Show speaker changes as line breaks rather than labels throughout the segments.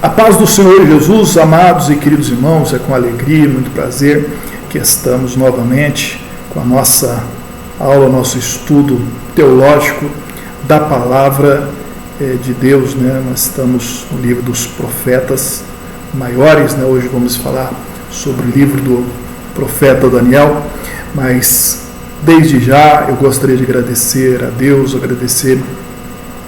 A paz do Senhor Jesus, amados e queridos irmãos, é com alegria e muito prazer que estamos novamente com a nossa aula, nosso estudo teológico da palavra de Deus, né? Nós estamos no livro dos profetas maiores, né? Hoje vamos falar sobre o livro do profeta Daniel, mas desde já eu gostaria de agradecer a Deus, agradecer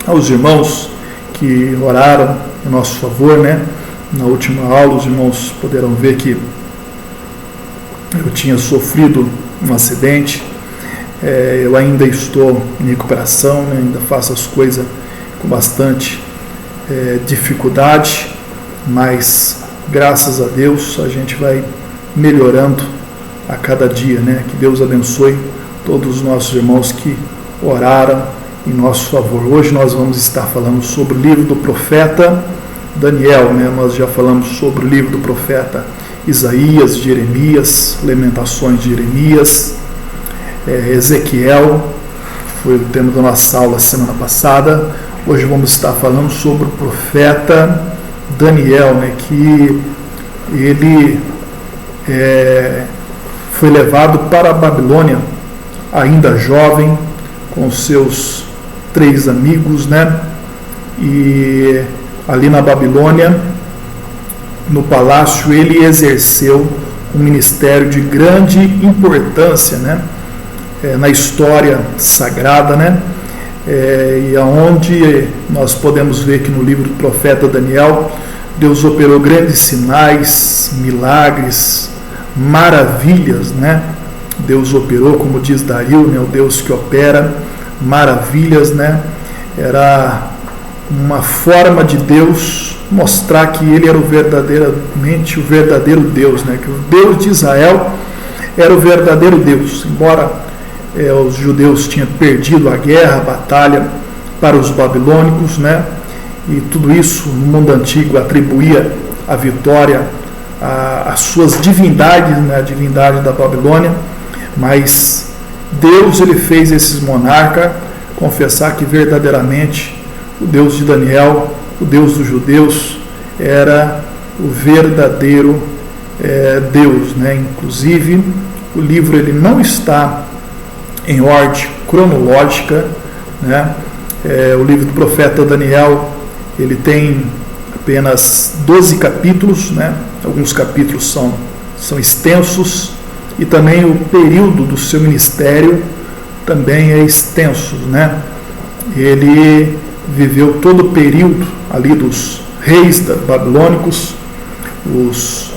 aos irmãos que oraram em nosso favor, né? Na última aula os irmãos poderão ver que eu tinha sofrido um acidente, eu ainda estou em recuperação, né? Ainda faço as coisas com bastante dificuldade, mas graças a Deus a gente vai melhorando a cada dia, né? Que Deus abençoe todos os nossos irmãos que oraram em nosso favor. Hoje nós vamos estar falando sobre o livro do profeta Daniel, né? Nós já falamos sobre o livro do profeta Isaías, Jeremias, Lamentações de Jeremias, Ezequiel, foi o tema da nossa aula semana passada. Hoje vamos estar falando sobre o profeta Daniel, né? Que ele foi levado para a Babilônia, ainda jovem, com seus 3 amigos, né? E ali na Babilônia, no palácio, ele exerceu um ministério de grande importância, né? Na história sagrada, né? E aonde nós podemos ver que no livro do profeta Daniel, Deus operou grandes sinais, milagres, maravilhas, né? Deus operou, como diz Dario, né? O Deus que opera maravilhas, né? Era uma forma de Deus mostrar que ele era verdadeiramente o verdadeiro Deus, né? Que o Deus de Israel era o verdadeiro Deus, embora os judeus tinham perdido a guerra, a batalha para os babilônicos, né? E tudo isso no mundo antigo atribuía a vitória às suas divindades, né? A divindade da Babilônia, mas Deus ele fez esses monarcas confessar que verdadeiramente o Deus de Daniel, o Deus dos judeus, era o verdadeiro Deus, né? Inclusive o livro ele não está em ordem cronológica, né? O livro do profeta Daniel ele tem apenas 12 capítulos, né? Alguns capítulos são extensos, e também o período do seu ministério também é extenso, né? Ele viveu todo o período ali dos reis babilônicos, os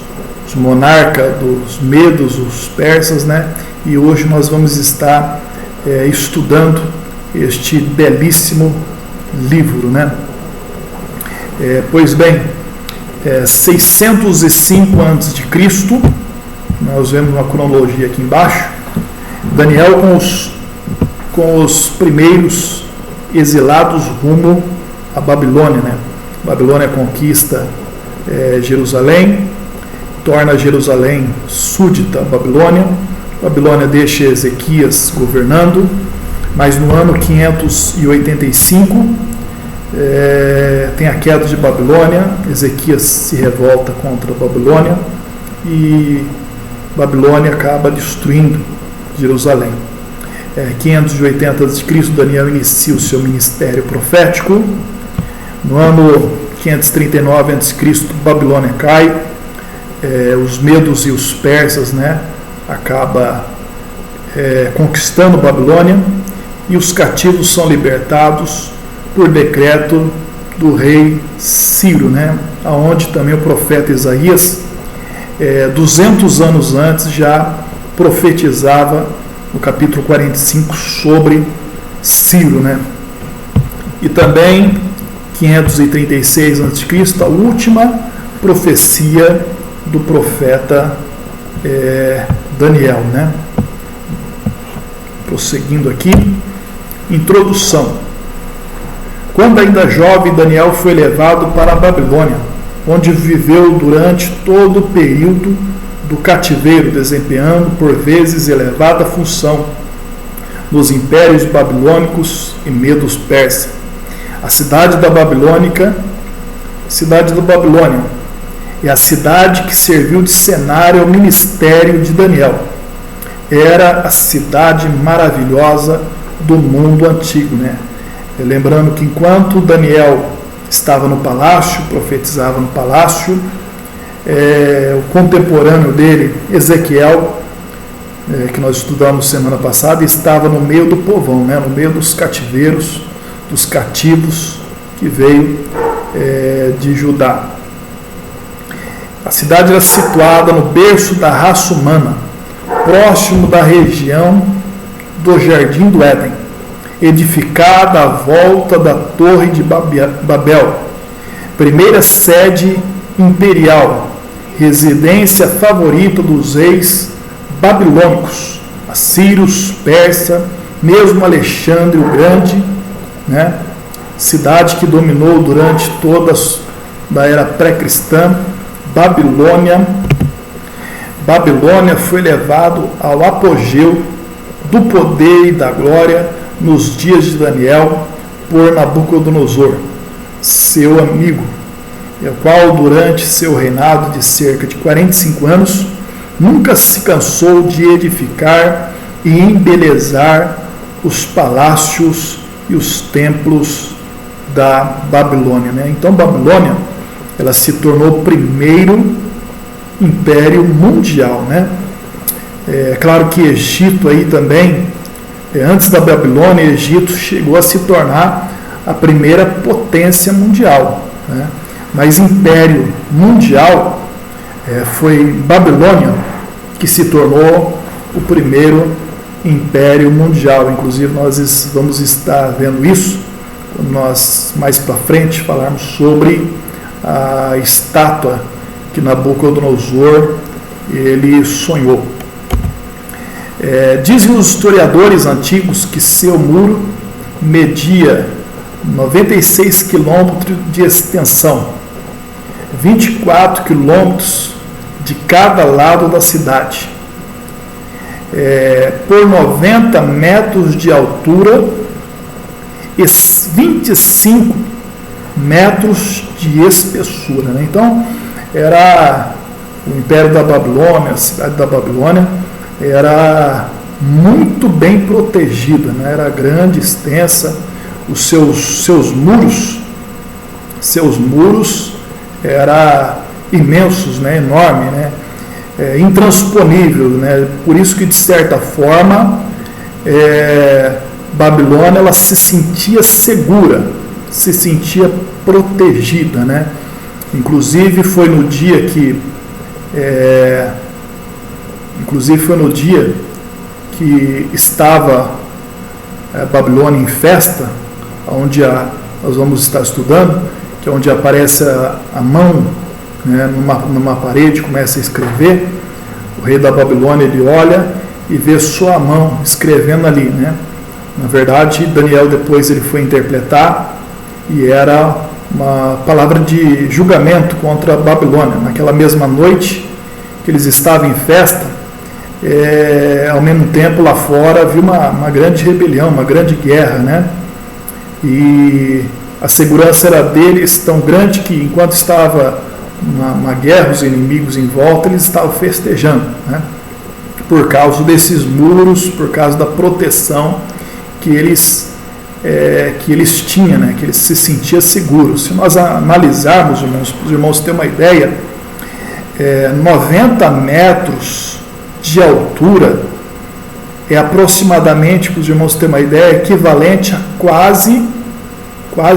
monarcas dos medos, os persas, né? E hoje nós vamos estar estudando este belíssimo livro, né? Pois bem, 605 a.C., nós vemos uma cronologia aqui embaixo, Daniel com os primeiros exilados rumo à Babilônia, né? Babilônia conquista Jerusalém, torna Jerusalém súdita à Babilônia. Babilônia deixa Ezequias governando, mas no ano 585 tem a queda de Babilônia. Ezequias se revolta contra a Babilônia e Babilônia acaba destruindo Jerusalém. 580 a.C., Daniel inicia o seu ministério profético. No ano 539 a.C., Babilônia cai, os medos e os persas, né, acaba conquistando Babilônia, e os cativos são libertados por decreto do rei Ciro, né, aonde também o profeta Isaías 200 anos antes já profetizava no capítulo 45 sobre Ciro, né? E também 536 a.C., a última profecia do profeta Daniel, né? Prosseguindo aqui, introdução. Quando ainda jovem, Daniel foi levado para a Babilônia, onde viveu durante todo o período do cativeiro, desempenhando por vezes elevada função nos impérios babilônicos e medos persas. A cidade da Babilônica cidade da Babilônia. É a cidade que serviu de cenário ao ministério de Daniel. Era a cidade maravilhosa do mundo antigo, né? Lembrando que enquanto Daniel estava no palácio, profetizava no palácio, o contemporâneo dele, Ezequiel, que nós estudamos semana passada, estava no meio do povão, né? No meio dos cativeiros, dos cativos que veio de Judá. A cidade era situada no berço da raça humana, próximo da região do Jardim do Éden, edificada à volta da Torre de Babel, primeira sede imperial, residência favorita dos reis babilônicos, assírios, persa, mesmo Alexandre o Grande, né? Cidade que dominou durante toda a era pré-cristã. Babilônia foi levado ao apogeu do poder e da glória nos dias de Daniel por Nabucodonosor, seu amigo, o qual durante seu reinado de cerca de 45 anos nunca se cansou de edificar e embelezar os palácios e os templos da Babilônia, né? Então Babilônia, ela se tornou o primeiro império mundial, né? É claro que Egito aí também, antes da Babilônia, Egito chegou a se tornar a primeira potência mundial, né? Mas império mundial foi Babilônia que se tornou o primeiro império mundial. Inclusive nós vamos estar vendo isso quando nós mais para frente falarmos sobre a estátua que Nabucodonosor ele sonhou. Dizem os historiadores antigos que seu muro media 96 quilômetros de extensão, 24 quilômetros de cada lado da cidade, por 90 metros de altura e 25 metros de espessura, né? Então, era o Império da Babilônia, a cidade da Babilônia, era muito bem protegida, né? Era grande, extensa, os seus muros eram imensos, né? Enorme, né? Intransponível, né? Por isso que, de certa forma, Babilônia ela se sentia segura, se sentia protegida, né? Inclusive foi no dia que estava Babilônia em festa, onde nós vamos estar estudando, que é onde aparece a mão, né, numa parede, começa a escrever. O rei da Babilônia ele olha e vê sua mão escrevendo ali, né? Na verdade, Daniel depois ele foi interpretar e era uma palavra de julgamento contra a Babilônia. Naquela mesma noite que eles estavam em festa, ao mesmo tempo lá fora havia uma grande rebelião, uma grande guerra, né? E a segurança era deles tão grande que enquanto estava uma guerra, os inimigos em volta, eles estavam festejando, né? Por causa desses muros, por causa da proteção que eles tinham, né? Que eles se sentiam seguros. Se nós analisarmos, irmãos, para os irmãos terem uma ideia, 90 metros de altura é aproximadamente, para os irmãos terem uma ideia, equivalente a quase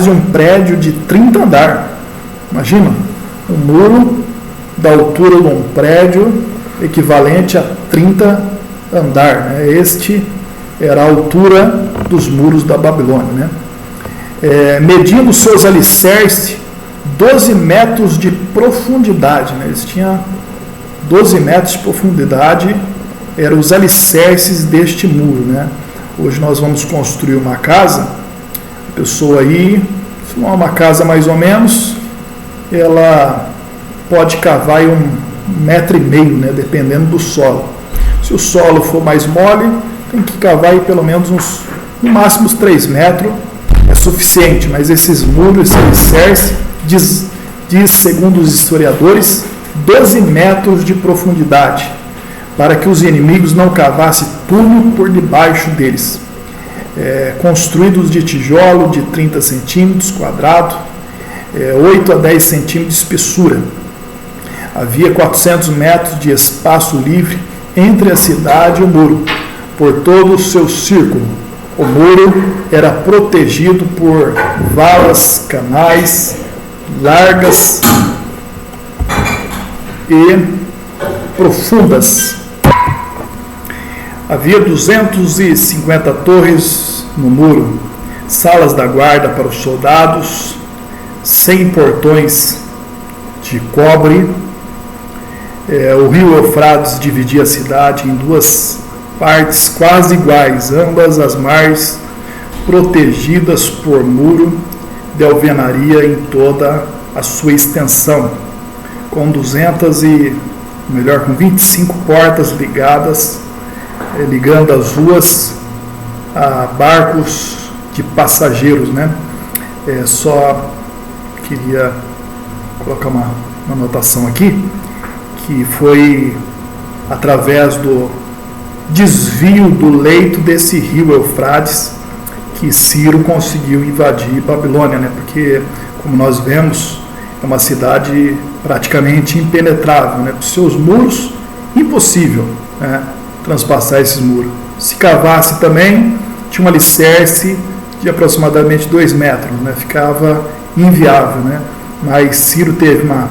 um prédio de 30 andares. Imagina, um muro da altura de um prédio equivalente a 30 andares, né? Este era a altura dos muros da Babilônia, né? Medindo seus alicerces 12 metros de profundidade, né? Eles tinham 12 metros de profundidade, eram os alicerces deste muro, né? Hoje nós vamos construir uma casa, a pessoa aí, se não é uma casa mais ou menos, ela pode cavar aí 1,5 metro, né? Dependendo do solo. Se o solo for mais mole, tem que cavar aí pelo menos no máximo uns 3 metros, é suficiente, mas esses muros, esse alicerce, diz, segundo os historiadores, 12 metros de profundidade, para que os inimigos não cavassem túnel por debaixo deles. Construídos de tijolo de 30 centímetros quadrado, 8 a 10 centímetros de espessura. Havia 400 metros de espaço livre entre a cidade e o muro, por todo o seu círculo. O muro era protegido por valas, canais largas e profundas. Havia 250 torres no muro, salas da guarda para os soldados, 100 portões de cobre. O rio Eufrates dividia a cidade em duas partes quase iguais, ambas as margens protegidas por muro de alvenaria em toda a sua extensão, com 25 portas ligadas, ligando as ruas a barcos de passageiros, né? Só queria colocar uma anotação aqui, que foi através do desvio do leito desse rio Eufrates que Ciro conseguiu invadir Babilônia, né? Porque, como nós vemos, é uma cidade praticamente impenetrável, né? Com seus muros, impossível, né, transpassar esses muros. Se cavasse também, tinha um alicerce de aproximadamente 2 metros, né? Ficava inviável, né? Mas Ciro teve uma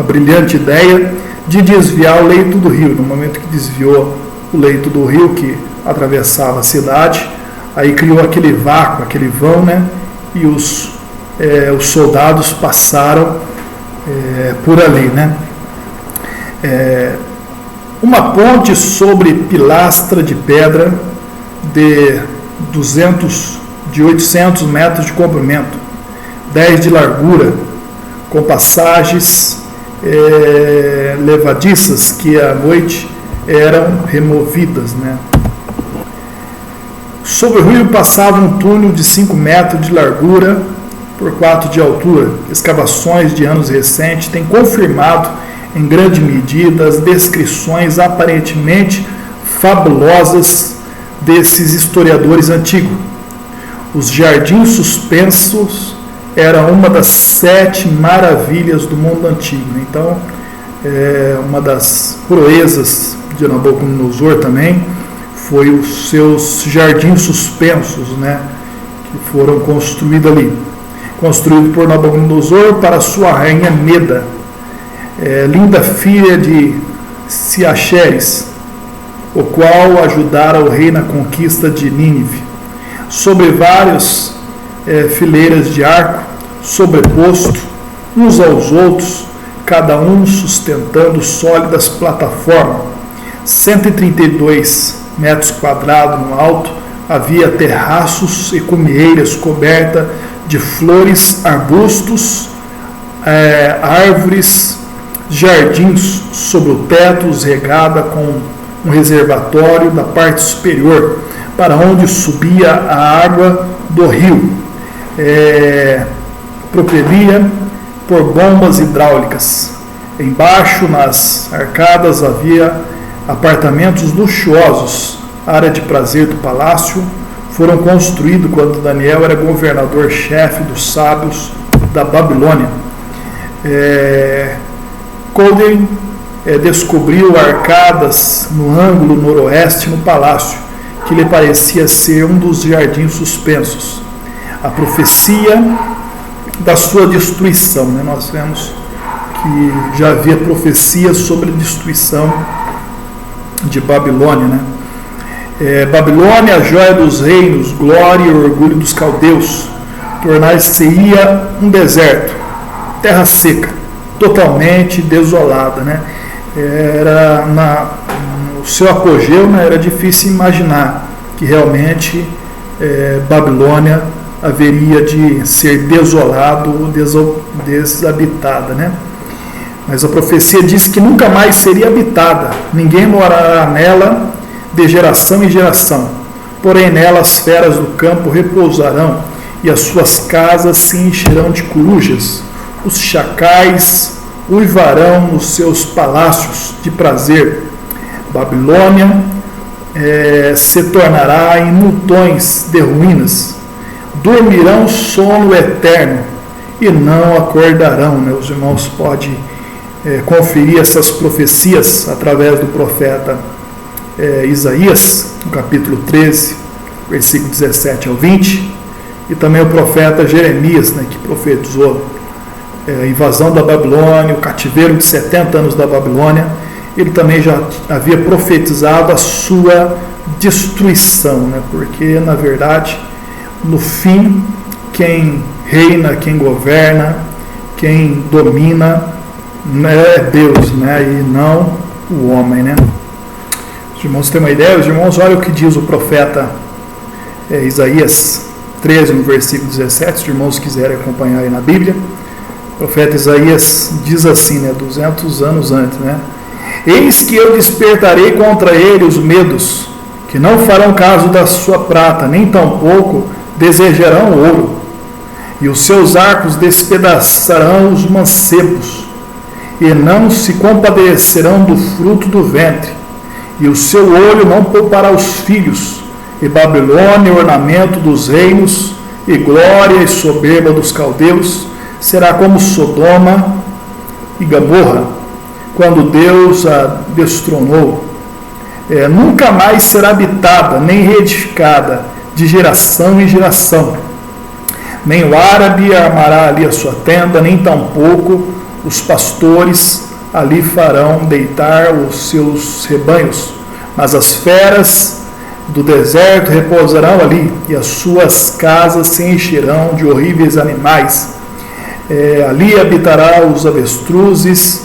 brilhante ideia de desviar o leito do rio. No momento que desviou o leito do rio que atravessava a cidade, aí criou aquele vácuo, aquele vão, né? E os soldados passaram por ali, né? Uma ponte sobre pilastra de pedra de 800 metros de comprimento, 10 de largura, com passagens levadiças que à noite eram removidas, né? Sobre o rio passava um túnel de 5 metros de largura por 4 de altura. Escavações de anos recentes têm confirmado em grande medida as descrições aparentemente fabulosas desses historiadores antigos. Os jardins suspensos eram uma das 7 maravilhas do mundo antigo. Então, uma das proezas de Nabucodonosor também foi os seus jardins suspensos, né, que foram construídos ali. Construído por Nabucodonosor para sua rainha Meda, linda filha de Ciaxeres, o qual ajudara o rei na conquista de Nínive. Sobre várias fileiras de arco, sobreposto uns aos outros, cada um sustentando sólidas plataformas. 132 metros quadrados no alto, havia terraços e cumeeiras cobertas de flores, arbustos, árvores, jardins sobre o teto, regada com um reservatório da parte superior, para onde subia a água do rio, propelia por bombas hidráulicas. Embaixo, nas arcadas, havia apartamentos luxuosos. Área de prazer do palácio foram construídos quando Daniel era governador-chefe dos sábios da Babilônia. Colden descobriu arcadas no ângulo noroeste no palácio, que lhe parecia ser um dos jardins suspensos. A profecia da sua destruição, né? Nós vemos que já havia profecias sobre a destruição de Babilônia, né? Babilônia, a joia dos reinos, glória e orgulho dos caldeus, tornar-se-ia um deserto, terra seca, totalmente desolada, né? No seu apogeu, né, era difícil imaginar que realmente Babilônia haveria de ser desolado ou desabitada, né? Mas a profecia diz que nunca mais seria habitada, ninguém morará nela de geração em geração, porém nela as feras do campo repousarão e as suas casas se encherão de corujas. os chacais uivarão nos seus palácios de prazer. Babilônia se tornará em multões de ruínas. Dormirão sono eterno e não acordarão. Né? Os irmãos podem conferir essas profecias através do profeta Isaías, no capítulo 13, versículo 17 ao 20, e também o profeta Jeremias, né, que profetizou a invasão da Babilônia, o cativeiro de 70 anos da Babilônia. Ele também já havia profetizado a sua destruição, né, porque, na verdade, no fim, quem reina, quem governa, quem domina é Deus, né, e não o homem. Né? Os irmãos têm uma ideia? Os irmãos, olha o que diz o profeta Isaías 13, no versículo 17, se os irmãos quiserem acompanhar aí na Bíblia. O profeta Isaías diz assim, né, 200 anos antes, né? Eis que eu despertarei contra ele os medos, que não farão caso da sua prata, nem tampouco desejarão ouro, e os seus arcos despedaçarão os mancebos, e não se compadecerão do fruto do ventre, e o seu olho não poupará os filhos, e Babilônia, ornamento dos reinos, e glória e soberba dos caldeus, será como Sodoma e Gomorra, quando Deus a destronou. Nunca mais será habitada, nem reedificada, de geração em geração. Nem o árabe armará ali a sua tenda, nem tampouco os pastores ali farão deitar os seus rebanhos. Mas as feras do deserto repousarão ali, e as suas casas se encherão de horríveis animais. Ali habitará os avestruzes,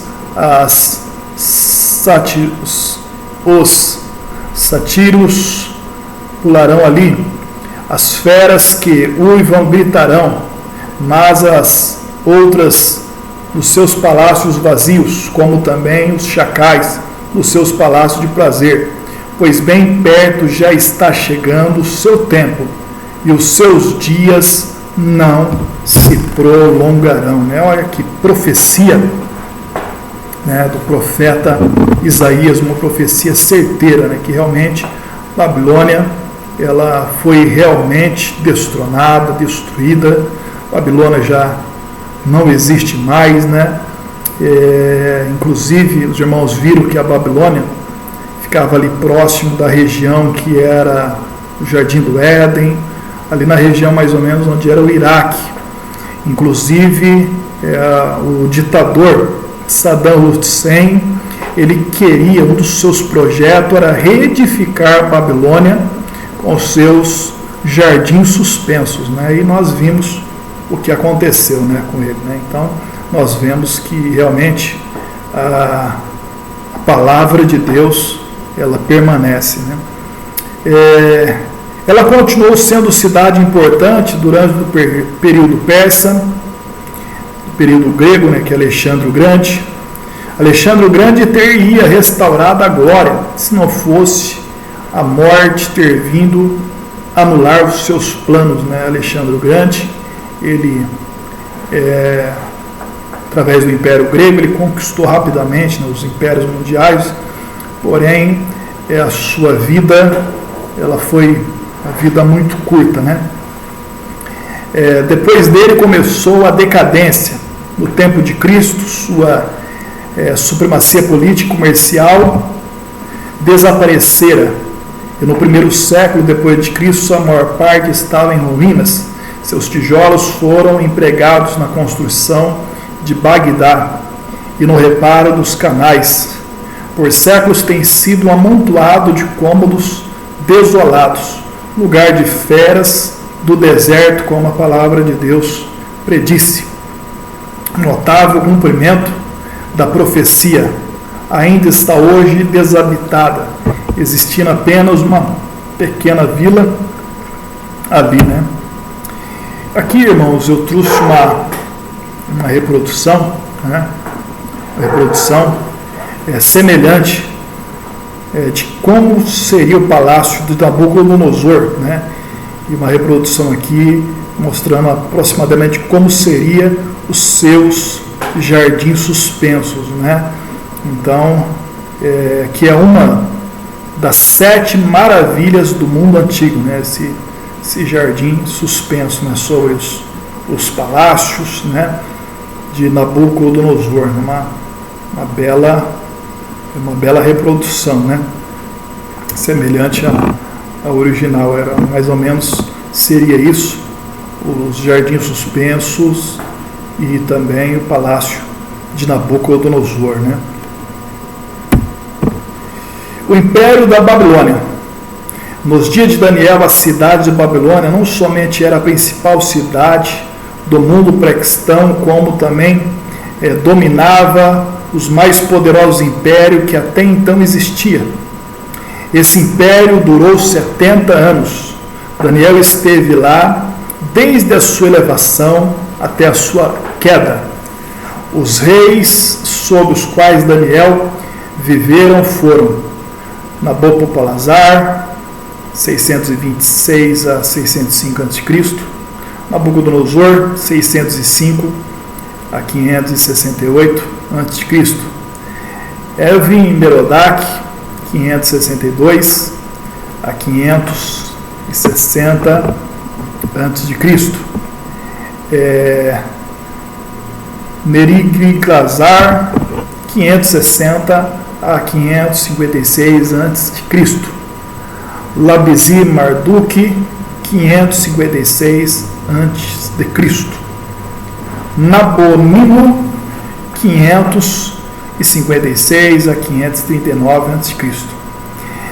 os sátiros pularão ali, as feras que uivam gritarão, mas as outras nos seus palácios vazios, como também os chacais nos seus palácios de prazer, pois bem perto já está chegando o seu tempo, e os seus dias não se prolongarão. Né? Olha que profecia, né, do profeta Isaías, uma profecia certeira, né, que realmente Babilônia ela foi realmente destronada, destruída. Babilônia já não existe mais, né? Inclusive os irmãos viram que a Babilônia ficava ali próximo da região que era o Jardim do Éden, ali na região mais ou menos onde era o Iraque. Inclusive o ditador Saddam Hussein, ele queria, um dos seus projetos era reedificar Babilônia com seus jardins suspensos, né? E nós vimos o que aconteceu, né, com ele, né? Então nós vemos que realmente a palavra de Deus ela permanece, né? Ela continuou sendo cidade importante durante o período persa, o período grego, né, que é Alexandre o Grande. Alexandre o Grande teria restaurado a glória se não fosse a morte ter vindo anular os seus planos, né? Alexandre o Grande, ele, através do Império Grego, ele conquistou rapidamente, né, os impérios mundiais, porém a sua vida ela foi uma vida muito curta, né? Depois dele começou a decadência. No tempo de Cristo, sua supremacia política e comercial desaparecera, e no primeiro século depois de Cristo a maior parte estava em ruínas. Seus tijolos foram empregados na construção de Bagdá e no reparo dos canais. Por séculos tem sido um amontoado de cômodos desolados, lugar de feras do deserto, como a palavra de Deus predisse. Notável cumprimento da profecia, ainda está hoje desabitada, existindo apenas uma pequena vila ali, né? Aqui, irmãos, eu trouxe uma reprodução, né? Uma reprodução semelhante de como seria o palácio de Nabucodonosor, né? E uma reprodução aqui mostrando aproximadamente como seria os seus jardins suspensos, né? Então, que é uma das 7 maravilhas do mundo antigo, né? Esse jardim suspenso, né? Sobre os palácios, né? De Nabucodonosor, uma bela reprodução, né? Semelhante à original, era mais ou menos, seria isso, os jardins suspensos e também o palácio de Nabucodonosor, né? O Império da Babilônia. Nos dias de Daniel, a cidade de Babilônia não somente era a principal cidade do mundo pré-cristão, como também dominava os mais poderosos impérios que até então existia. Esse império durou 70 anos. Daniel esteve lá desde a sua elevação até a sua queda. Os reis sob os quais Daniel viveram foram Nabopolassar, 626 a 605 a.C., Nabucodonosor, 605 a 568 a.C., Evin-Merodach, 562 a 560 a.C., Neriglissar, 560 a 556 a.C., Labizir-Marduk, 556 a.C., Nabonidus, 556 a 539 a.C.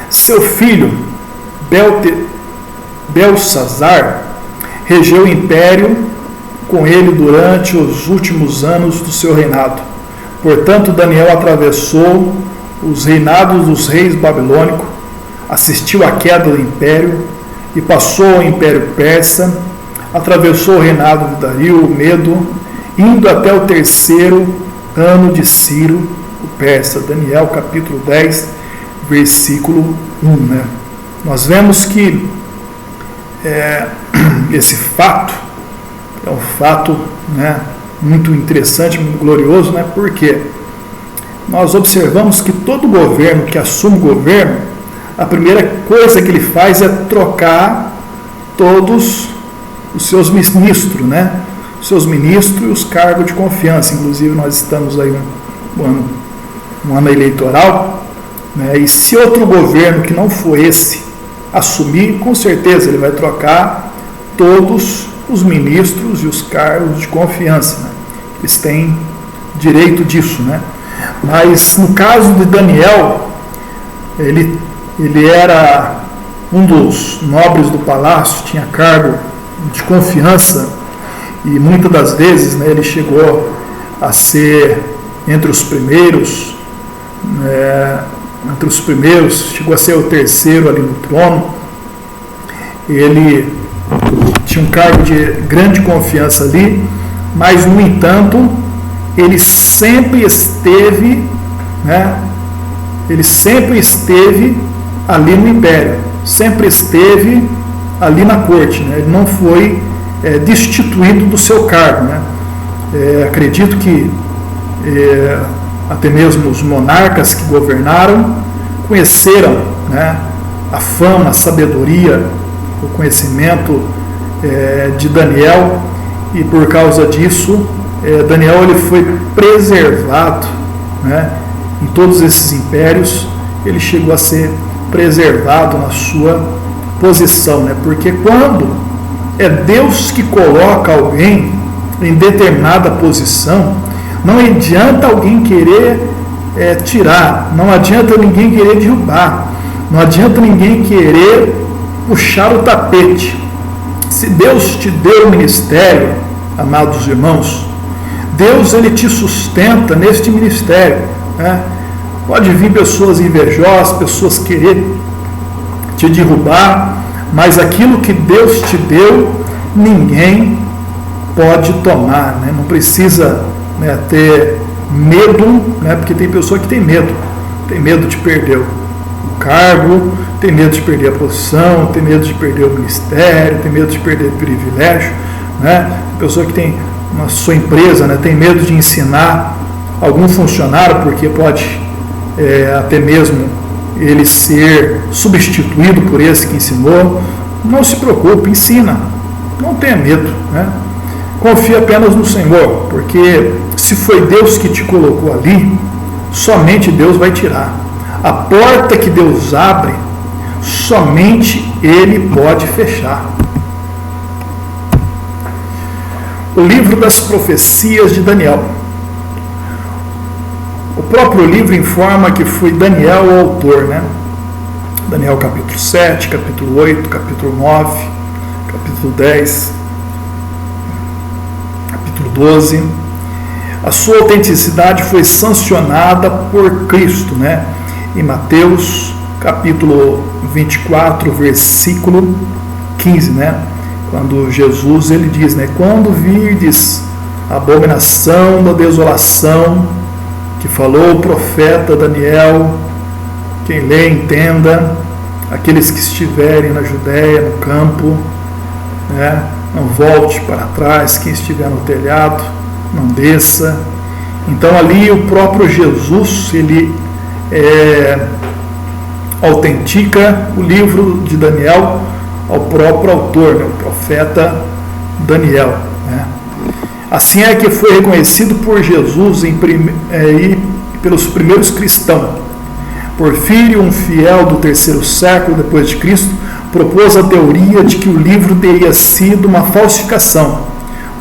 Seu filho Belsazar regeu o império com ele durante os últimos anos do seu reinado. Portanto, Daniel atravessou os reinados dos reis babilônicos, assistiu à queda do império e passou ao império persa, atravessou o reinado de Dario, o Medo, indo até o 3º ano de Ciro, o persa. Daniel capítulo 10, versículo 1. Né? Nós vemos que esse fato é um fato, né, muito interessante, muito glorioso, né? Porque nós observamos que todo governo que assume o governo, a primeira coisa que ele faz é trocar todos os seus ministros, né? Os seus ministros e os cargos de confiança. Inclusive, nós estamos aí um ano eleitoral, né? E se outro governo que não for esse assumir, com certeza ele vai trocar todos os ministros e os cargos de confiança, né? Eles têm direito disso, né? Mas no caso de Daniel, ele era um dos nobres do palácio, tinha cargo de confiança e muitas das vezes, né, ele chegou a ser entre os primeiros, chegou a ser o 3º ali no trono. Ele tinha um cargo de grande confiança ali, mas, no entanto, ele sempre esteve, né, ali no império, sempre esteve ali na corte, né? Ele não foi destituído do seu cargo, né? Acredito que até mesmo os monarcas que governaram conheceram, né, a fama, a sabedoria, o conhecimento de Daniel, e por causa disso Daniel ele foi preservado, né, em todos esses impérios. Ele chegou a ser preservado na sua posição, né, porque quando é Deus que coloca alguém em determinada posição, não adianta alguém querer tirar, não adianta ninguém querer derrubar, não adianta ninguém querer puxar o tapete. Se Deus te deu o ministério, amados irmãos, Deus ele te sustenta neste ministério, né? Pode vir pessoas invejosas, pessoas querer te derrubar, mas aquilo que Deus te deu, ninguém pode tomar, né? Não precisa, né, ter medo, né? Porque tem pessoa que tem medo de perder o cargo, tem medo de perder a posição, tem medo de perder o ministério, tem medo de perder o privilégio, né? Pessoa que tem na sua empresa, né, tem medo de ensinar algum funcionário, porque pode até mesmo ele ser substituído por esse que ensinou, não se preocupe, ensina, não tenha medo, né? Confie apenas no Senhor, porque se foi Deus que te colocou ali, somente Deus vai tirar. A porta que Deus abre, somente Ele pode fechar. O livro das profecias de Daniel. O próprio livro informa que foi Daniel o autor, né? Daniel capítulo 7, capítulo 8, capítulo 9, capítulo 10, capítulo 12. A sua autenticidade foi sancionada por Cristo, né? Em Mateus capítulo 24, versículo 15, né? Quando Jesus ele diz, né? Quando virdes a abominação da desolação, que falou o profeta Daniel, quem lê entenda, aqueles que estiverem na Judéia, no campo, né? Não volte para trás, quem estiver no telhado, não desça. Então ali o próprio Jesus, ele autentica o livro de Daniel ao próprio autor, né, o profeta Daniel, né? Assim é que foi reconhecido por Jesus e pelos primeiros cristãos. Porfírio, um fiel do 3º século depois de Cristo, propôs a teoria de que o livro teria sido uma falsificação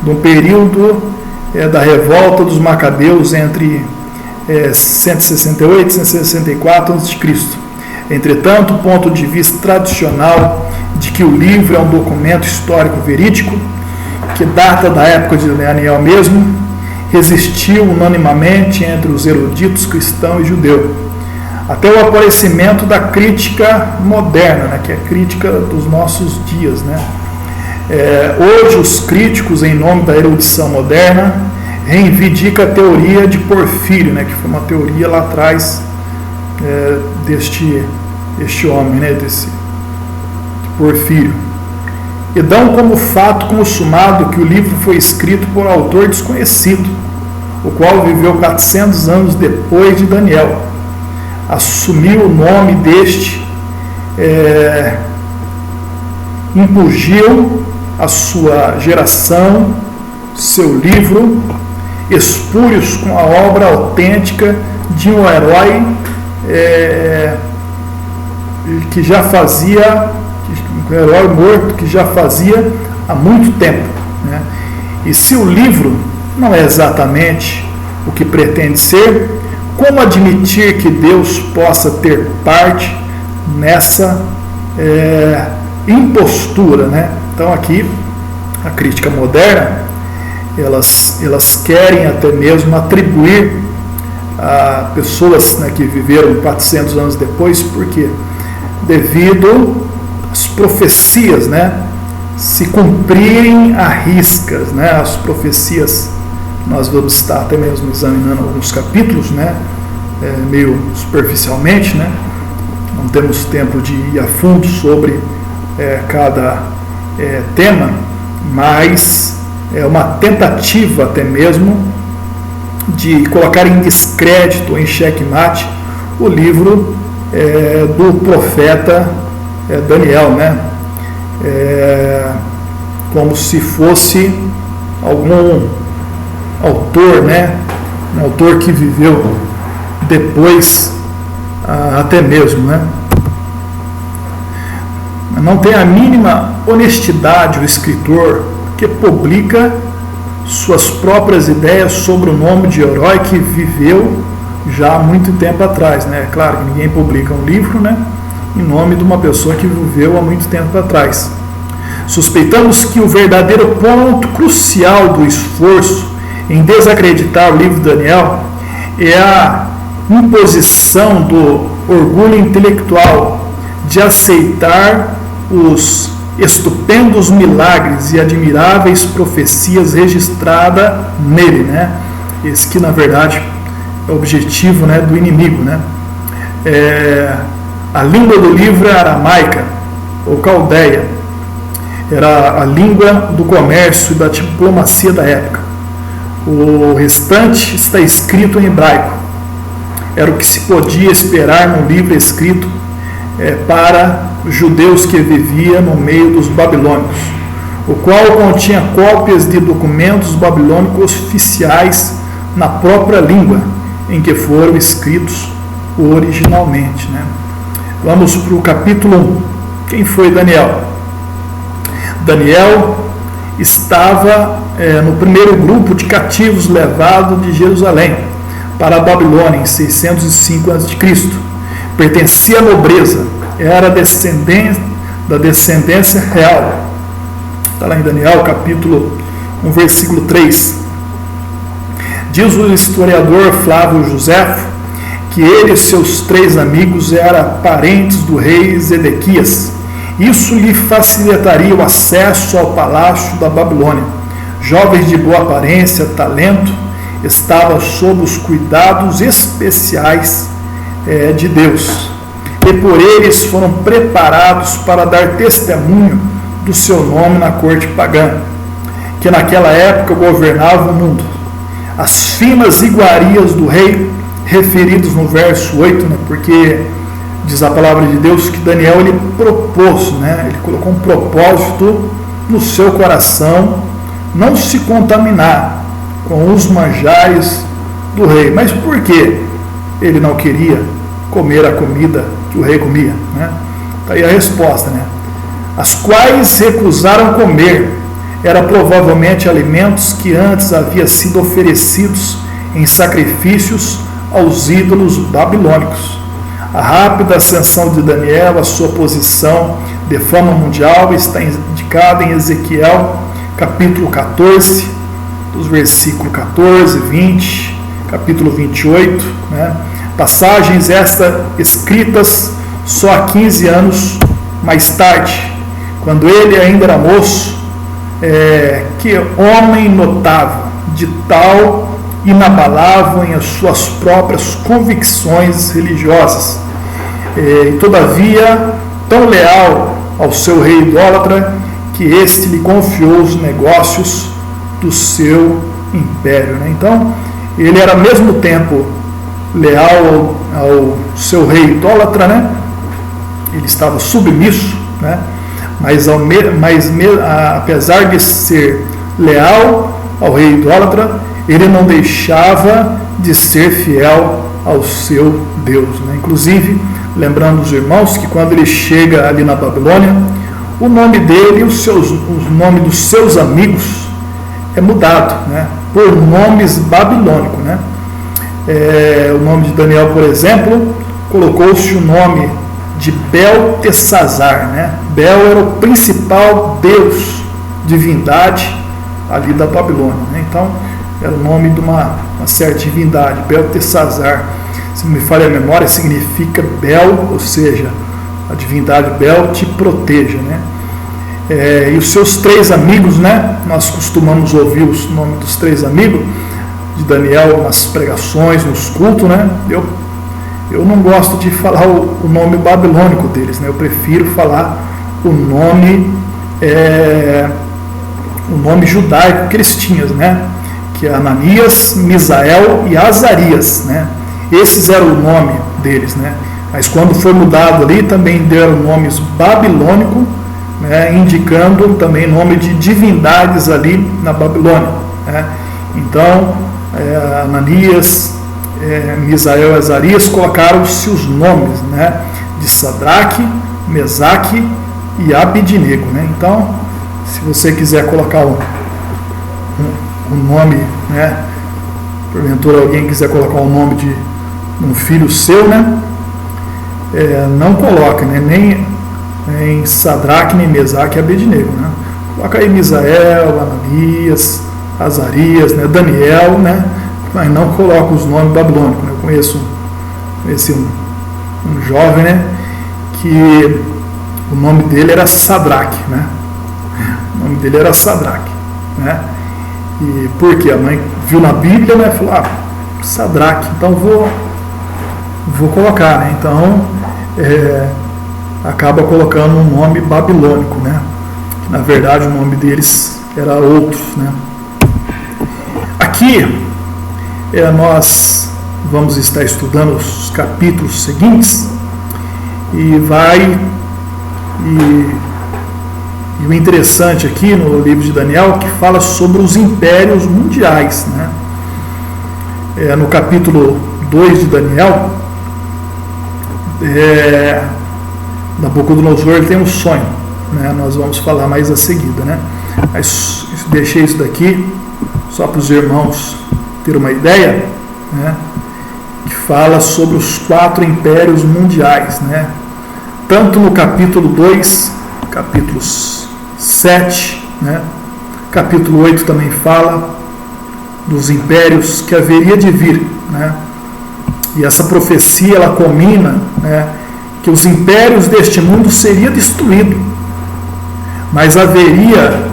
de um período da revolta dos Macabeus entre 168 e 164 a.C. Entretanto, o ponto de vista tradicional de que o livro é um documento histórico verídico, que data da época de Daniel mesmo, resistiu unanimamente entre os eruditos cristãos e judeus, até o aparecimento da crítica moderna, né, que é a crítica dos nossos dias, né? Hoje os críticos, em nome da erudição moderna, reivindicam a teoria de Porfírio, né, que foi uma teoria lá atrás deste homem, né, desse Porfírio, e dão como fato consumado que o livro foi escrito por um autor desconhecido, o qual viveu 400 anos depois de Daniel. Assumiu o nome deste, impugnou a sua geração, seu livro, espúrios com a obra autêntica de um herói que já fazia, um herói morto que já fazia há muito tempo, né? E se o livro não é exatamente o que pretende ser, como admitir que Deus possa ter parte nessa impostura, né? Então aqui a crítica moderna, elas querem até mesmo atribuir a pessoas, né, que viveram 400 anos depois, porque devido às profecias, né, se cumprirem à riscas, né, as profecias, nós vamos estar até mesmo examinando alguns capítulos, né, meio superficialmente, né, não temos tempo de ir a fundo sobre cada tema, mas é uma tentativa até mesmo de colocar em descrédito, em xeque-mate, o livro do profeta Daniel, né? Como se fosse algum autor, né? Um autor que viveu depois até mesmo, né? Não tem a mínima honestidade o escritor que publica suas próprias ideias sobre o nome de herói que viveu já há muito tempo atrás, né? É claro que ninguém publica um livro, né, em nome de uma pessoa que viveu há muito tempo atrás. Suspeitamos que o verdadeiro ponto crucial do esforço em desacreditar o livro de Daniel é a imposição do orgulho intelectual de aceitar os estupendos milagres e admiráveis profecias registradas nele, né? Esse que na verdade é o objetivo, né, do inimigo, né? A língua do livro é aramaica ou caldeia, era a língua do comércio e da diplomacia da época. O restante está escrito em hebraico. Era o que se podia esperar num livro escrito para os judeus que viviam no meio dos babilônicos, o qual continha cópias de documentos babilônicos oficiais na própria língua em que foram escritos originalmente. Né? Vamos para o capítulo 1. Quem foi Daniel? Daniel estava no primeiro grupo de cativos levados de Jerusalém para a Babilônia em 605 a.C. Pertencia à nobreza, era da descendência real. Está lá em Daniel, capítulo 1, versículo 3. Diz o historiador Flávio Joséfo que ele e seus 3 amigos eram parentes do rei Zedequias. Isso lhe facilitaria o acesso ao palácio da Babilônia. Jovens de boa aparência, talento, estavam sob os cuidados especiais de Deus. E por eles foram preparados para dar testemunho do seu nome na corte pagã, que naquela época governava o mundo. As finas iguarias do rei, referidos no verso 8, né, porque diz a palavra de Deus que Daniel ele propôs, né, ele colocou um propósito no seu coração, não se contaminar com os manjares do rei. Mas por que ele não queria comer a comida que o rei comia? Né? Está aí a resposta, né? As quais recusaram comer, eram provavelmente alimentos que antes haviam sido oferecidos em sacrifícios aos ídolos babilônicos. A rápida ascensão de Daniel à sua posição de fama mundial está indicada em Ezequiel, capítulo 14, dos versículos 14, 20, capítulo 28, né? Passagens estas escritas só há 15 anos mais tarde, quando ele ainda era moço. Que homem notável, de tal inabalável em as suas próprias convicções religiosas, e todavia tão leal ao seu rei idólatra, que este lhe confiou os negócios do seu império. Né? Então, ele era ao mesmo tempo leal ao seu rei idólatra, né? Ele estava submisso, né? Mas apesar de ser leal ao rei idólatra, ele não deixava de ser fiel ao seu Deus. Né? Inclusive, lembrando os irmãos que quando ele chega ali na Babilônia, o nome dele e o nome dos seus amigos é mudado, né? Por nomes babilônicos. Né? O nome de Daniel, por exemplo, colocou-se o nome de Beltesazar, né? Bel era o principal deus, divindade ali da Babilônia, né? Então era o nome de uma certa divindade, Beltesazar. Se não me falha a memória, significa Bel, ou seja, a divindade Bel te proteja, né? E os seus 3 amigos, né? Nós costumamos ouvir os nomes dos 3 amigos de Daniel nas pregações, nos cultos, né? Eu não gosto de falar o nome babilônico deles, né? Eu prefiro falar o nome judaico que eles tinham, né? Que é Ananias, Misael e Azarias, né? Esses eram o nome deles, né? Mas quando foi mudado ali, também deram nomes babilônicos, né? Indicando também nome de divindades ali na Babilônia, né? Então, Ananias, Misael e Azarias colocaram-se os nomes, né, de Sadraque, Mesaque e Abidnego, né? Então, se você quiser colocar um nome, né, porventura alguém quiser colocar o nome de um filho seu, né, não coloca, né, nem em Sadraque, nem Mesaque e Abidnego, né? Coloca aí Misael, Ananias, Azarias, né, Daniel, né? Mas não coloca os nomes babilônicos. Né? Eu conheci um jovem, né, que o nome dele era Sadraque, né? O nome dele era Sadraque, né? E porque a mãe viu na Bíblia, né, falou, Sadraque, então vou colocar, né? Então acaba colocando um nome babilônico, né? Na verdade o nome deles era outro, né? Aqui nós vamos estar estudando os capítulos seguintes e o interessante aqui no livro de Daniel que fala sobre os impérios mundiais, né? No capítulo 2 de Daniel, Nabucodonosor ele tem um sonho, né? Nós vamos falar mais a seguida, né? Mas deixei isso daqui só para os irmãos ter uma ideia, né? Que fala sobre os 4 impérios mundiais, né? Tanto no capítulo 2, capítulos 7, né? Capítulo 8 também fala dos impérios que haveria de vir, né? E essa profecia ela culmina, né, que os impérios deste mundo seriam destruídos, mas haveria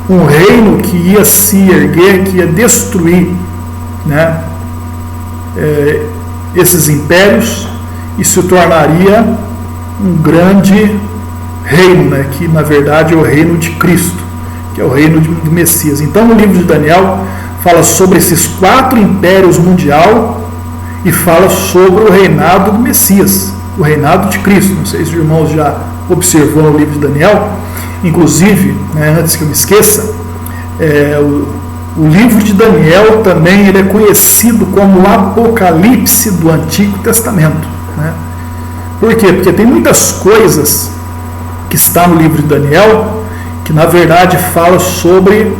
um reino que ia se erguer, que ia destruir, né, esses impérios e se tornaria um grande reino, né, que na verdade é o reino de Cristo, que é o reino do Messias. Então no livro de Daniel fala sobre esses 4 impérios mundiais e fala sobre o reinado do Messias, o reinado de Cristo. Não sei se os irmãos já observou no livro de Daniel. Inclusive, né, antes que eu me esqueça, o livro de Daniel também ele é conhecido como o Apocalipse do Antigo Testamento, né? Por quê? Porque tem muitas coisas que está no livro de Daniel que na verdade fala sobre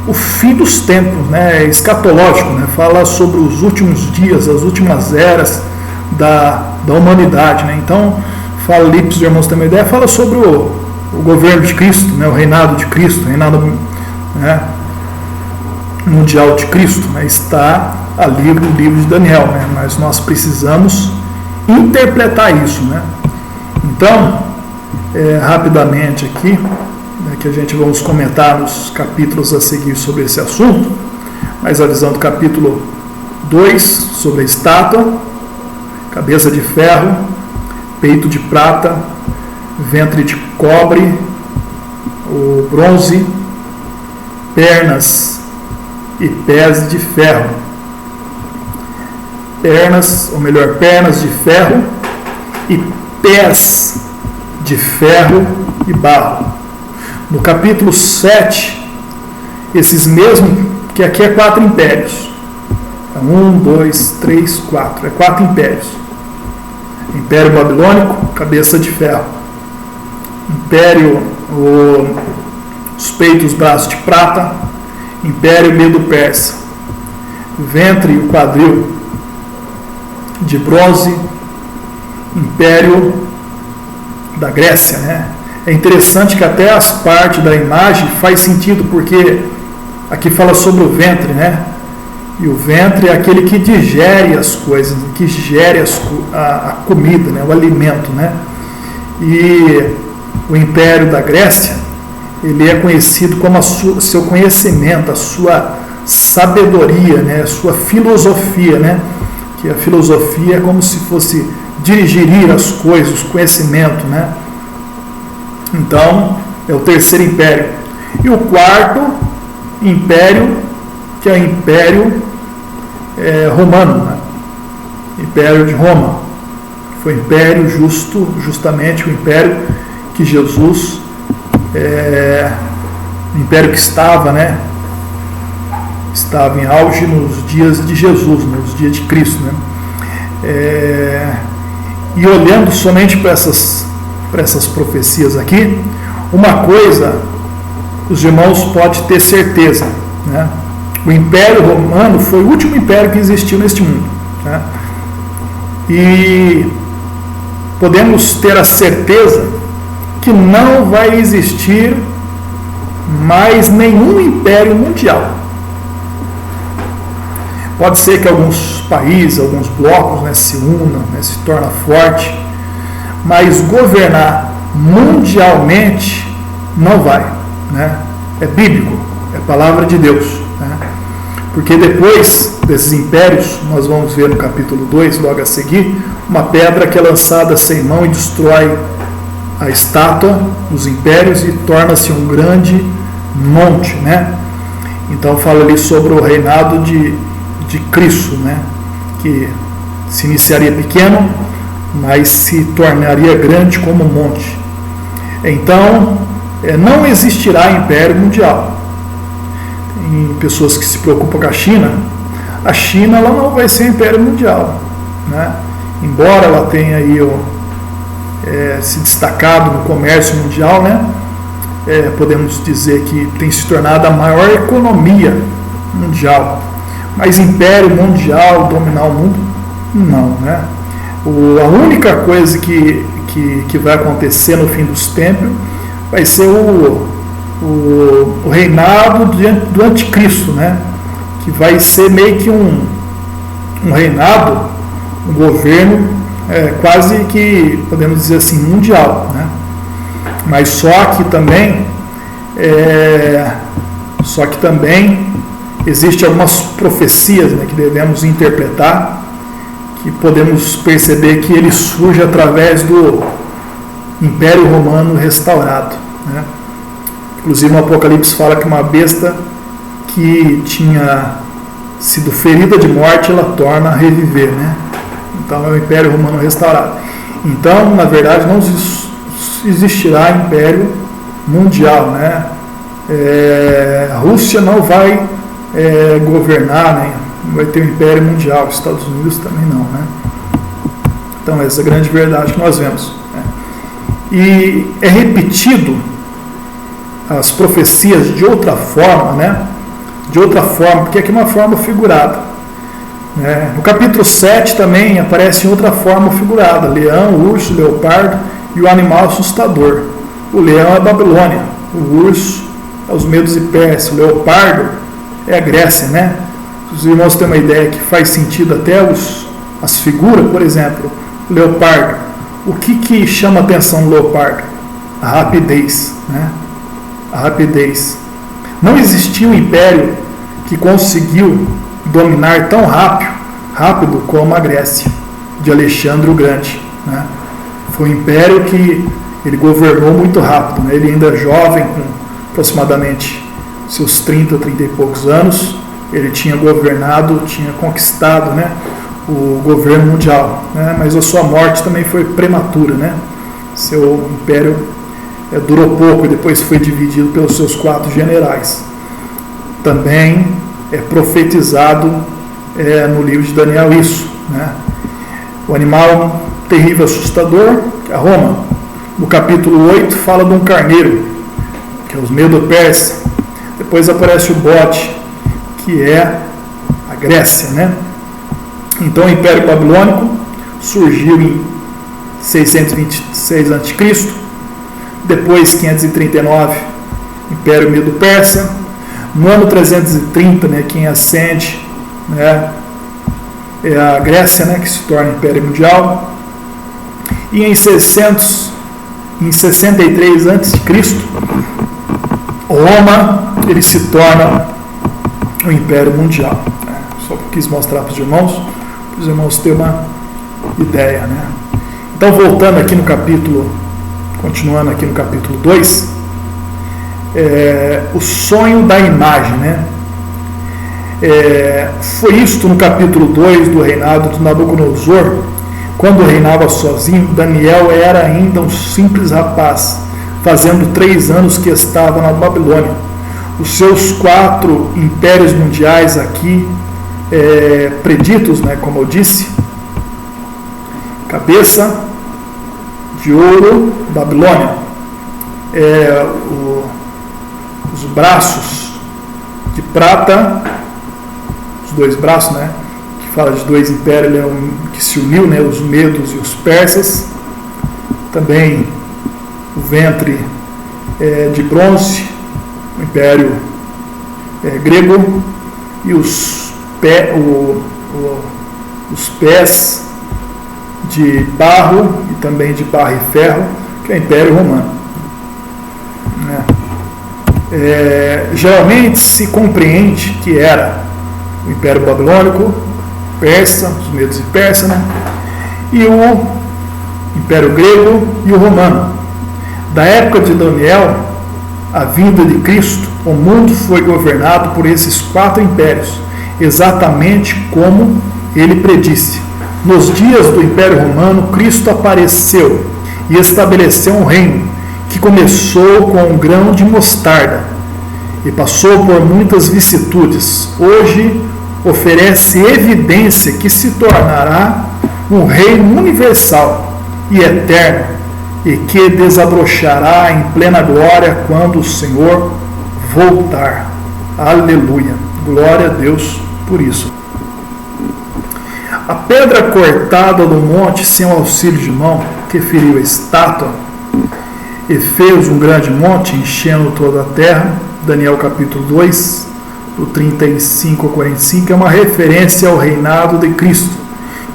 o fim dos tempos, né? Escatológico, né? Fala sobre os últimos dias, as últimas eras da humanidade, né? Então, fala ali para os irmãos terem uma ideia, fala sobre o governo de Cristo, né? O reinado de Cristo, o reinado, né, mundial de Cristo, né? Está ali no livro de Daniel, né? Mas nós precisamos interpretar isso, né? Então, rapidamente aqui, que a gente vamos comentar nos capítulos a seguir sobre esse assunto, mas a visão do capítulo 2 sobre a estátua: cabeça de ferro, peito de prata, ventre de cobre, o bronze, pernas e pés de ferro. Pernas de ferro e pés de ferro e barro. No capítulo 7, esses mesmos, que aqui é 4 impérios. 1, 2, 3, 4. É 4 impérios. Império Babilônico, cabeça de ferro. Império, os peitos, braços de prata. Império Medo-Persa. Ventre e o quadril de bronze. Império da Grécia, né? É interessante que até as partes da imagem faz sentido, porque aqui fala sobre o ventre, né? E o ventre é aquele que digere as coisas, que digere a comida, né? O alimento, né? E o Império da Grécia, ele é conhecido como seu conhecimento, a sua sabedoria, né? A sua filosofia, né? Que a filosofia é como se fosse dirigir as coisas, o conhecimento, né? Então, é o terceiro império. E o 4º império, que é o Império Romano, né? Império de Roma. Foi o império justamente o império que Jesus, o império que estava, né? Estava em auge nos dias de Jesus, nos dias de Cristo, né? E olhando somente para essas profecias aqui, uma coisa os irmãos podem ter certeza, né? O Império Romano foi o último império que existiu neste mundo, né? E podemos ter a certeza que não vai existir mais nenhum império mundial. Pode ser que alguns países, alguns blocos, né, se unam, né, se tornem fortes, mas governar mundialmente não vai, né? É bíblico, é palavra de Deus, né? Porque depois desses impérios, nós vamos ver no capítulo 2, logo a seguir, uma pedra que é lançada sem mão e destrói a estátua dos impérios e torna-se um grande monte, né? Então fala ali sobre o reinado de Cristo, né? Que se iniciaria pequeno, mas se tornaria grande como um monte. Então, não existirá império mundial. Tem pessoas que se preocupam com a China ela não vai ser império mundial, né? Embora ela tenha aí se destacado no comércio mundial, né? Podemos dizer que tem se tornado a maior economia mundial, mas império mundial, dominar o mundo, não, né? A única coisa que vai acontecer no fim dos tempos vai ser o reinado do anticristo, né? Que vai ser meio que um reinado, um governo quase que, podemos dizer assim, mundial, né? Mas só que também existem algumas profecias, né, que devemos interpretar, que podemos perceber que ele surge através do Império Romano restaurado, né? Inclusive no Apocalipse fala que uma besta que tinha sido ferida de morte, ela torna a reviver, né? Então é o Império Romano restaurado. Então, na verdade, não existirá império mundial, né? A Rússia não vai governar, né? Não vai ter um império mundial. Os Estados Unidos também não, né? Então essa é a grande verdade que nós vemos, né? E é repetido as profecias de outra forma, né? De outra forma, porque aqui é uma forma figurada, né? No capítulo 7 também aparece em outra forma figurada: leão, urso, leopardo e o animal assustador. O leão é a Babilônia, o urso é os Medos e Pérsia, o leopardo é a Grécia, né? Os irmãos têm uma ideia que faz sentido até as figuras, por exemplo, o leopardo. O que chama a atenção no leopardo? A rapidez, né? A rapidez. Não existiu um império que conseguiu dominar tão rápido como a Grécia, de Alexandre o Grande, né? Foi um império que ele governou muito rápido, né? Ele ainda jovem, com aproximadamente seus 30 e poucos anos, ele tinha governado, tinha conquistado, né, o governo mundial, né? Mas a sua morte também foi prematura, né? Seu império durou pouco e depois foi dividido pelos seus 4 generais. Também é profetizado no livro de Daniel isso, né? O animal terrível, assustador, que é a Roma. No capítulo 8 fala de um carneiro, que é os Medo-Persa. Depois aparece o bote, que é a Grécia, né? Então o Império Babilônico surgiu em 626 a.C., depois 539 Império Medo-Persa, no ano 330, né, quem ascende, né, é a Grécia, né, que se torna Império Mundial, e em 63 a.C., Roma ele se torna o Império Mundial, né? Só quis mostrar para os irmãos terem uma ideia, né? Então, voltando aqui no capítulo, continuando aqui no capítulo 2, o sonho da imagem, né? Foi isto no capítulo 2 do reinado de Nabucodonosor. Quando reinava sozinho, Daniel era ainda um simples rapaz, fazendo 3 anos que estava na Babilônia. Os seus 4 impérios mundiais aqui preditos, né, como eu disse: cabeça de ouro, Babilônia, os braços de prata, os 2 braços, né, que fala de 2 impérios que se uniu, né, os medos e os persas. Também o ventre de bronze, o império grego, e os pés de barro e também de barro e ferro, que é o Império Romano, né? Geralmente se compreende que era o Império Babilônico, Persa, os Medos e Persa, né? E o Império Grego e o Romano. Da época de Daniel, a vinda de Cristo O mundo foi governado por esses 4 impérios, exatamente como ele predisse. Nos dias do Império Romano, Cristo apareceu e estabeleceu um reino que começou com um grão de mostarda e passou por muitas vicissitudes. Hoje oferece evidência que se tornará um reino universal e eterno e que desabrochará em plena glória quando o Senhor voltar. Aleluia! Glória a Deus por isso. A pedra cortada do monte sem o auxílio de mão, que feriu a estátua e fez um grande monte, enchendo toda a terra, Daniel capítulo 2, do 35 ao 45, é uma referência ao reinado de Cristo,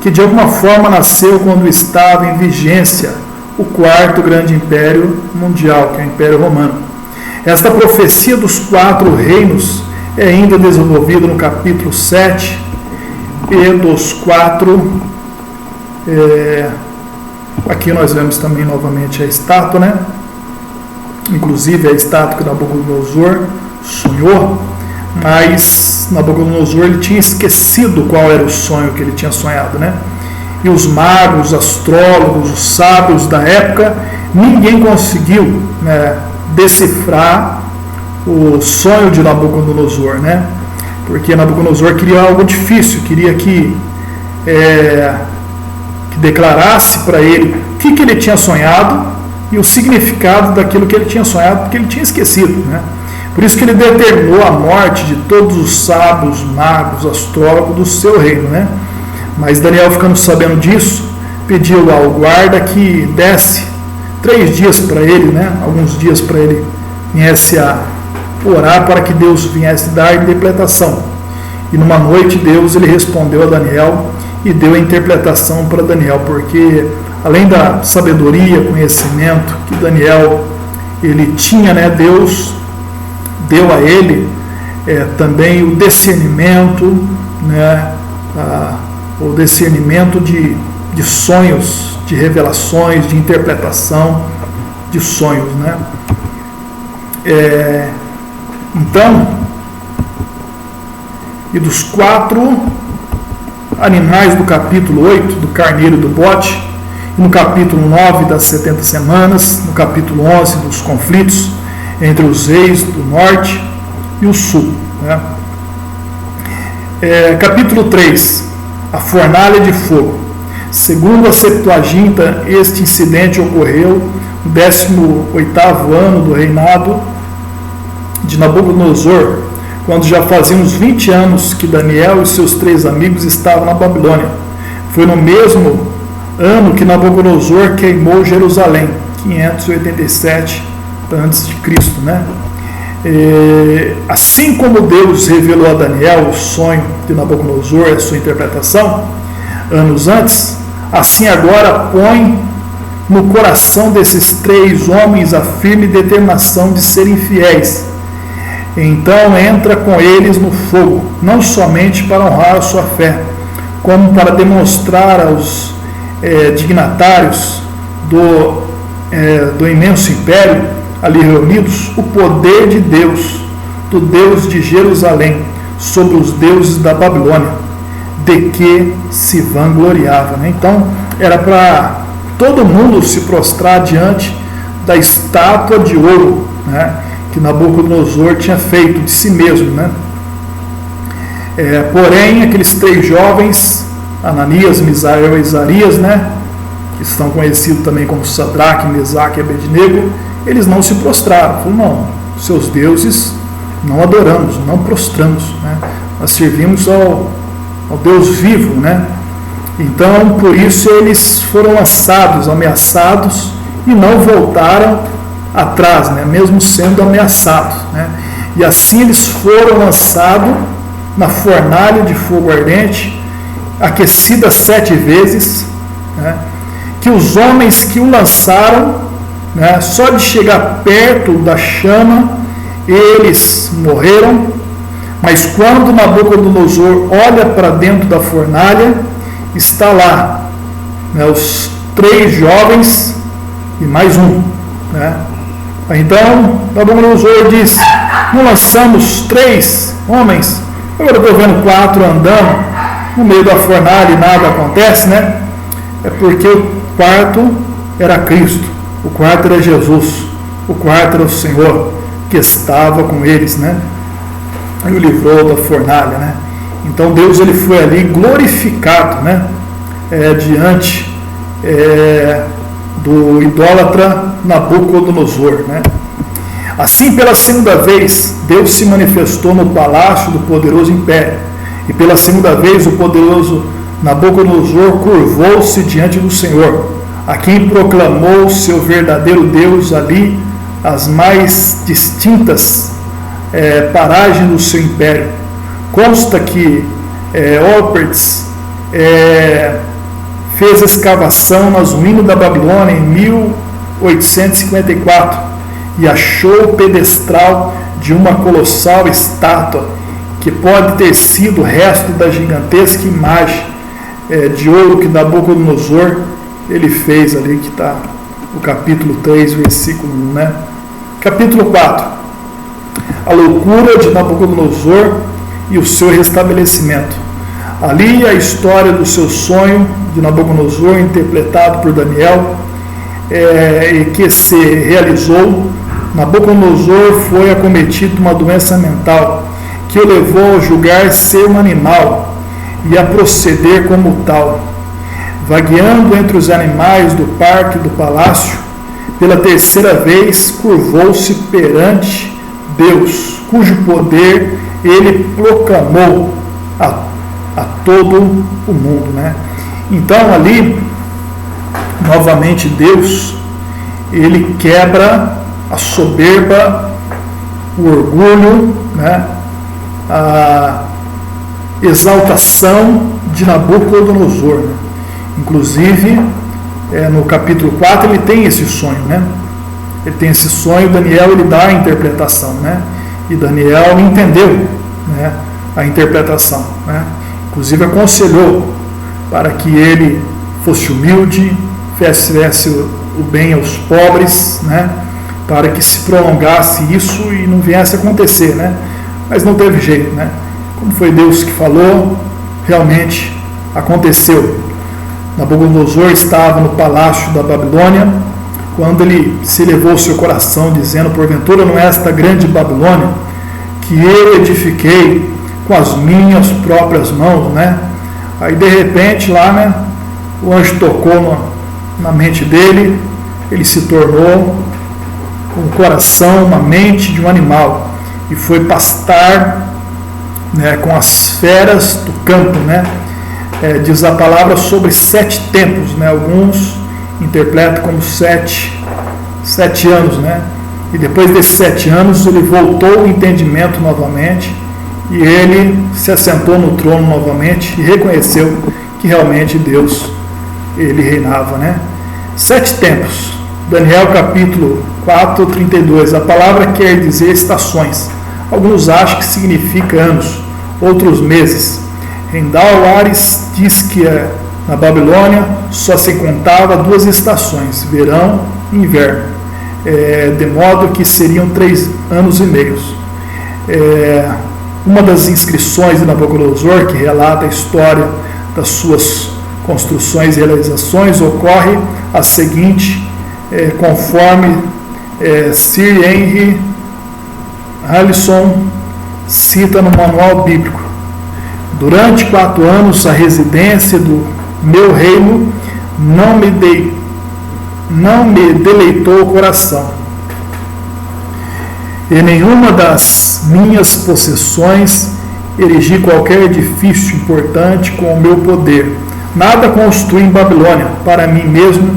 que de alguma forma nasceu quando estava em vigência o 4º grande império mundial, que é o Império Romano. Esta profecia dos 4 reinos é ainda desenvolvida no capítulo 7 e dos 4. Aqui nós vemos também novamente a estátua, né? Inclusive a estátua que Nabucodonosor sonhou, mas Nabucodonosor ele tinha esquecido qual era o sonho que ele tinha sonhado, né? E os magos, os astrólogos, os sábios da época, ninguém conseguiu, né, decifrar o sonho de Nabucodonosor, né? Porque Nabucodonosor queria algo difícil, queria que declarasse para ele o que ele tinha sonhado e o significado daquilo que ele tinha sonhado, porque ele tinha esquecido, né? Por isso que ele determinou a morte de todos os sábios, magos, astrólogos do seu reino, né? Mas Daniel, ficando sabendo disso, pediu ao guarda que desse 3 dias para ele, né? Alguns dias para ele viesse a orar para que Deus viesse dar interpretação. E numa noite Deus ele respondeu a Daniel e deu a interpretação para Daniel, porque além da sabedoria, conhecimento que Daniel ele tinha, né? Deus deu a ele também o discernimento, né? O discernimento de sonhos, de revelações, de interpretação de sonhos, né? Então, e dos 4 animais do capítulo 8, do carneiro e do bode, e no capítulo 9 das 70 semanas, no capítulo 11 dos conflitos entre os reis do norte e o sul, né? Capítulo 3, a fornalha de fogo. Segundo a Septuaginta, este incidente ocorreu no 18º ano do reinado de Nabucodonosor, quando já fazia uns 20 anos que Daniel e seus 3 amigos estavam na Babilônia. Foi no mesmo ano que Nabucodonosor queimou Jerusalém, 587 a.C., né? Assim como Deus revelou a Daniel o sonho de Nabucodonosor e a sua interpretação anos antes, assim agora põe no coração desses 3 homens a firme determinação de serem fiéis. Então entra com eles no fogo, não somente para honrar a sua fé, como para demonstrar aos dignatários do imenso império ali reunidos o poder de Deus, do Deus de Jerusalém, sobre os deuses da Babilônia, de que se vangloriava, né? Então era para todo mundo se prostrar diante da estátua de ouro, né, que Nabucodonosor tinha feito de si mesmo, né? Porém, aqueles 3 jovens, Ananias, Misael e Azarias, né, que estão conhecidos também como Sadraque, Mesaque e Abednego, eles não se prostraram. Falaram, não, seus deuses não adoramos, não prostramos, né? Nós servimos ao Deus vivo, né? Então, por isso eles foram lançados, ameaçados, e não voltaram atrás, né? Mesmo sendo ameaçados, né? E assim eles foram lançados na fornalha de fogo ardente, aquecida 7 vezes, né? Que os homens que o lançaram, né, só de chegar perto da chama, eles morreram. Mas quando Nabucodonosor olha para dentro da fornalha, está lá, né, os 3 jovens e mais um, né, Então, Nabucodonosor disse: não lançamos 3 homens, agora estou vendo 4 andando no meio da fornalha e nada acontece, né? É porque o quarto era Cristo, o quarto era Jesus, o quarto era o Senhor que estava com eles, né? E o livrou da fornalha, né? Então Deus, ele foi ali glorificado, né? Diante do idólatra Nabucodonosor, né? Assim, pela segunda vez, Deus se manifestou no palácio do poderoso império, e pela segunda vez o poderoso Nabucodonosor curvou-se diante do Senhor, a quem proclamou seu verdadeiro Deus ali as mais distintas paragens do seu império. Consta que Ópertes fez escavação nas ruínas da Babilônia em 1854 e achou o pedestral de uma colossal estátua que pode ter sido o resto da gigantesca imagem de ouro que Nabucodonosor ele fez ali, que está no capítulo 3, versículo 1, né? Capítulo 4. A loucura de Nabucodonosor e o seu restabelecimento. Ali a história do seu sonho de Nabucodonosor, interpretado por Daniel, que se realizou. Nabucodonosor foi acometido de uma doença mental que o levou a julgar ser um animal e a proceder como tal. Vagueando entre os animais do parque do palácio, pela terceira vez curvou-se perante Deus, cujo poder ele proclamou a todo o mundo, né? Então ali, novamente Deus, ele quebra a soberba, o orgulho, né? A exaltação de Nabucodonosor, né? Inclusive, no capítulo 4 ele tem esse sonho, né? Ele tem esse sonho, Daniel ele dá a interpretação, né? E Daniel entendeu, né, a interpretação, né? Inclusive aconselhou para que ele fosse humilde, fizesse o bem aos pobres, né? Para que se prolongasse isso e não viesse a acontecer, né? Mas não teve jeito, né? Como foi Deus que falou, realmente aconteceu. Nabucodonosor estava no palácio da Babilônia, quando ele se elevou o seu coração, dizendo: porventura não é esta grande Babilônia que eu edifiquei com as minhas próprias mãos, né? Aí de repente lá, né, o anjo tocou na mente dele, ele se tornou um coração, uma mente de um animal, e foi pastar, né, com as feras do campo, né? Diz a palavra sobre 7 tempos, né? Alguns interpretam como 7 anos, né? E depois desses 7 anos ele voltou o entendimento novamente e ele se assentou no trono novamente e reconheceu que realmente Deus ele reinava, né? 7 tempos. Daniel capítulo 4, 32. A palavra quer dizer estações. Alguns acham que significa anos, outros meses. Rendal Ares diz que na Babilônia só se contava 2 estações, verão e inverno, de modo que seriam 3 anos e meio. Uma das inscrições de Nabucodonosor, que relata a história das suas construções e realizações, ocorre a seguinte, conforme Sir Henry Harrison cita no manual bíblico: durante 4 anos a residência do meu reino não me deleitou o coração, e nenhuma das minhas possessões erigi qualquer edifício importante com o meu poder. Nada construí em Babilônia para mim mesmo,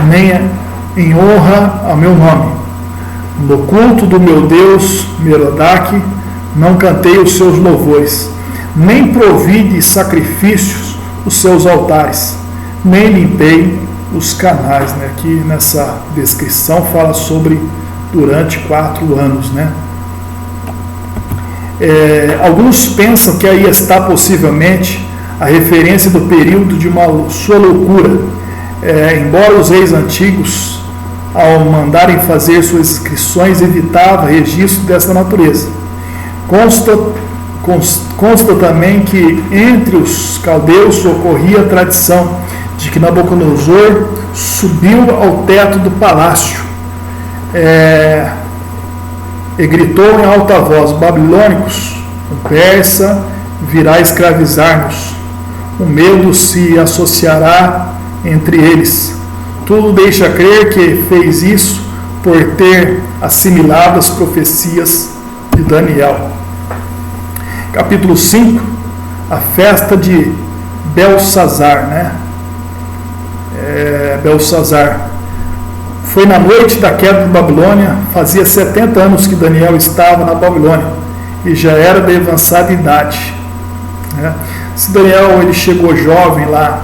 nem em honra ao meu nome. No culto do meu Deus Merodach não cantei os seus louvores, nem provi de sacrifícios os seus altares, nem limpei os canais, né? Aqui nessa descrição fala sobre durante 4 anos, né? Alguns pensam que aí está possivelmente a referência do período de sua loucura, embora os reis antigos ao mandarem fazer suas inscrições, evitava registro dessa natureza. Consta também que entre os caldeus ocorria a tradição de que Nabucodonosor subiu ao teto do palácio e gritou em alta voz: babilônicos, o persa virá escravizar-nos. O medo se associará entre eles. Tudo deixa crer que fez isso por ter assimilado as profecias de Daniel. Capítulo 5, a festa de Belsazar, né? Belsazar. Foi na noite da queda de Babilônia, fazia 70 anos que Daniel estava na Babilônia e já era de avançada idade. Né? Se Daniel ele chegou jovem lá,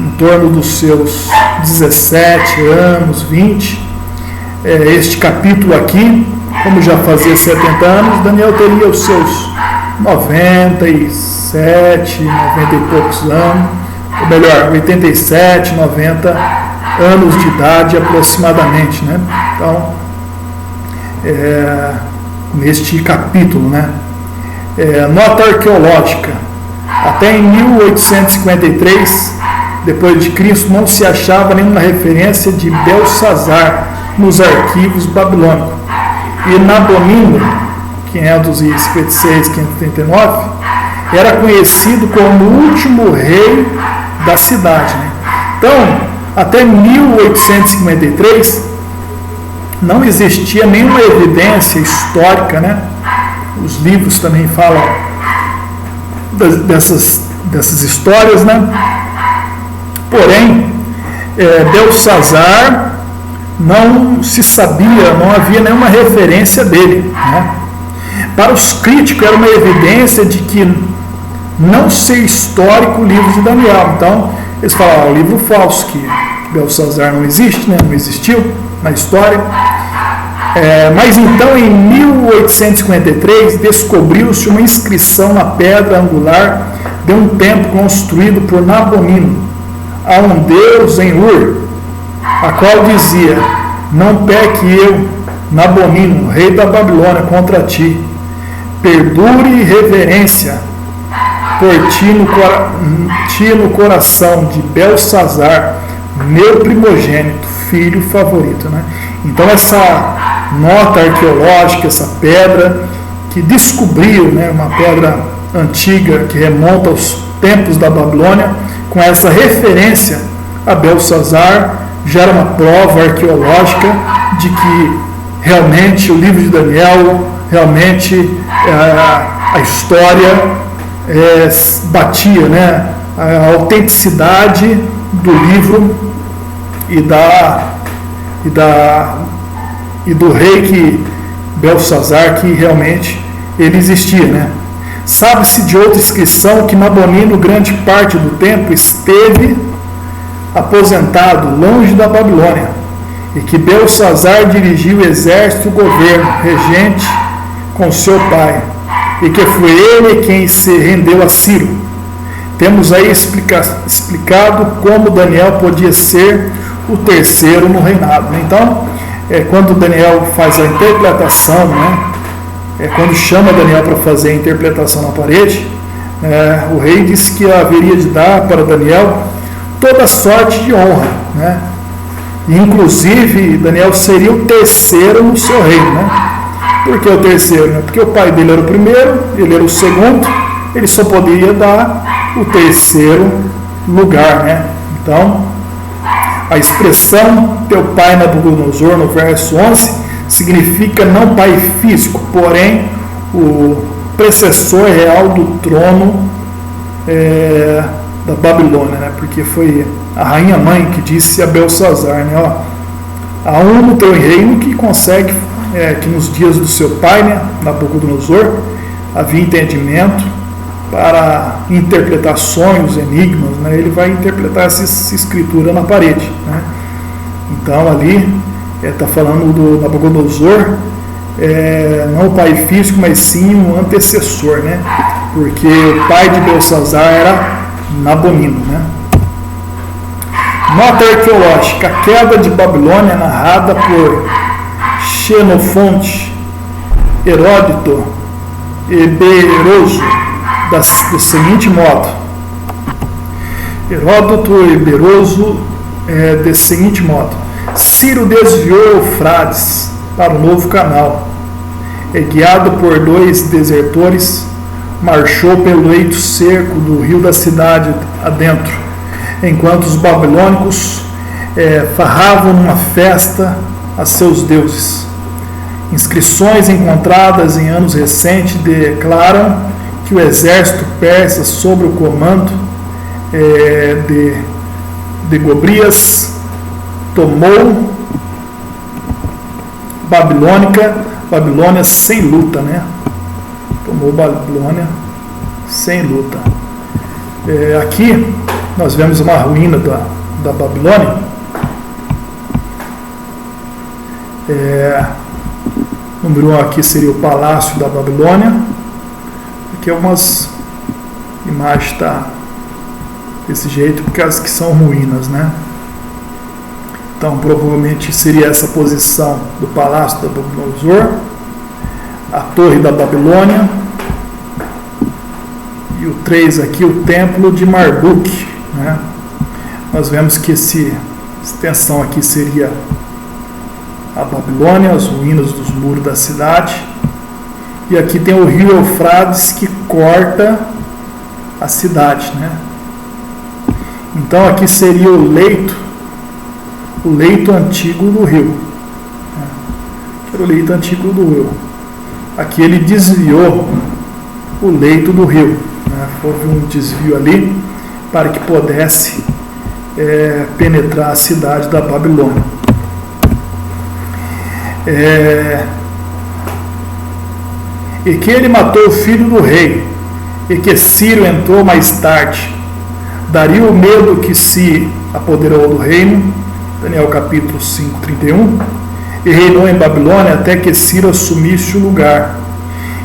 em torno dos seus 17 anos, 20, este capítulo aqui, como já fazia 70 anos, Daniel teria os seus 97, 90 e poucos anos, ou melhor, 87, 90 anos de idade aproximadamente, né? Então, neste capítulo, né? Nota arqueológica: até em 1853 depois de Cristo não se achava nenhuma referência de Belsazar nos arquivos babilônicos, e Nabonino, 556, 539, era conhecido como o último rei da cidade, né? Então, até 1853 não existia nenhuma evidência histórica, né? Os livros também falam dessas histórias, né? Porém, Belsazar não se sabia, não havia nenhuma referência dele, né? Para os críticos era uma evidência de que não ser histórico o livro de Daniel. Então, eles falaram, o livro falso, que Belsazar não existe, né? Não existiu na história. Mas então, em 1853, descobriu-se uma inscrição na pedra angular de um templo construído por Nabonino a um deus em Ur, a qual dizia: não peque eu, Nabonino, rei da Babilônia, contra ti. Perdure reverência por ti no coração de Belsazar, meu primogênito, filho favorito, né? Então essa nota arqueológica, essa pedra que descobriu, né, uma pedra antiga que remonta aos tempos da Babilônia, com essa referência a Belsazar, já era uma prova arqueológica de que realmente o livro de Daniel, realmente a história batia, né, a autenticidade do livro e do rei que Belsazar, que realmente ele existia, né? Sabe-se de outra inscrição que Nabonino, grande parte do tempo, esteve aposentado longe da Babilônia, e que Belsazar dirigiu o exército e o governo, regente com seu pai, e que foi ele quem se rendeu a Ciro. Temos aí explicado como Daniel podia ser o terceiro no reinado. Então, quando Daniel faz a interpretação, né, quando chama Daniel para fazer a interpretação na parede, o rei disse que haveria de dar para Daniel toda sorte de honra, né? Inclusive, Daniel seria o terceiro no seu reino, né? Por que o terceiro? Né? Porque o pai dele era o primeiro, ele era o segundo, ele só poderia dar o terceiro lugar, né? Então, a expressão teu pai Nabucodonosor, no verso 11, significa não pai físico, porém o precessor real do trono da Babilônia, né? Porque foi a rainha mãe que disse a Belsazar, né? Ó, há um no teu reino que consegue, que nos dias do seu pai, né, Nabucodonosor, havia entendimento para interpretar sonhos, enigmas, né? Ele vai interpretar essa escritura na parede, né? Então ali está falando do Nabucodonosor, não o pai físico, mas sim o antecessor, né? Porque o pai de Belsazar era Nabonino, né? Nota arqueológica: a queda de Babilônia é narrada por Xenofonte, Heródoto e Beroso do seguinte modo. Desse seguinte modo: Ciro desviou Eufrates para o novo canal. Guiado por 2 desertores, marchou pelo leito seco do rio da cidade adentro, enquanto os babilônicos farravam numa festa a seus deuses. Inscrições encontradas em anos recentes declaram que o exército persa, sob o comando de Gobrias, tomou Babilônia sem luta, né? Tomou Babilônia sem luta. Aqui nós vemos uma ruína da Babilônia. Número 1 aqui seria o Palácio da Babilônia. Aqui algumas imagens desse jeito, porque as que são ruínas, né? Então provavelmente seria essa posição do Palácio da Nabucodonosor, a Torre da Babilônia, e o 3 aqui, o Templo de Marduk, né? Nós vemos que essa extensão aqui seria a Babilônia, as ruínas dos muros da cidade, e aqui tem o rio Eufrates que corta a cidade, né? Então aqui seria o leito antigo do rio, né? Era o leito antigo do rio. Aqui ele desviou o leito do rio, né? Houve um desvio ali para que pudesse penetrar a cidade da Babilônia. E que ele matou o filho do rei, e que Ciro entrou mais tarde. Dario, o medo que se apoderou do reino, Daniel capítulo 5, 31, e reinou em Babilônia até que Ciro assumisse o lugar,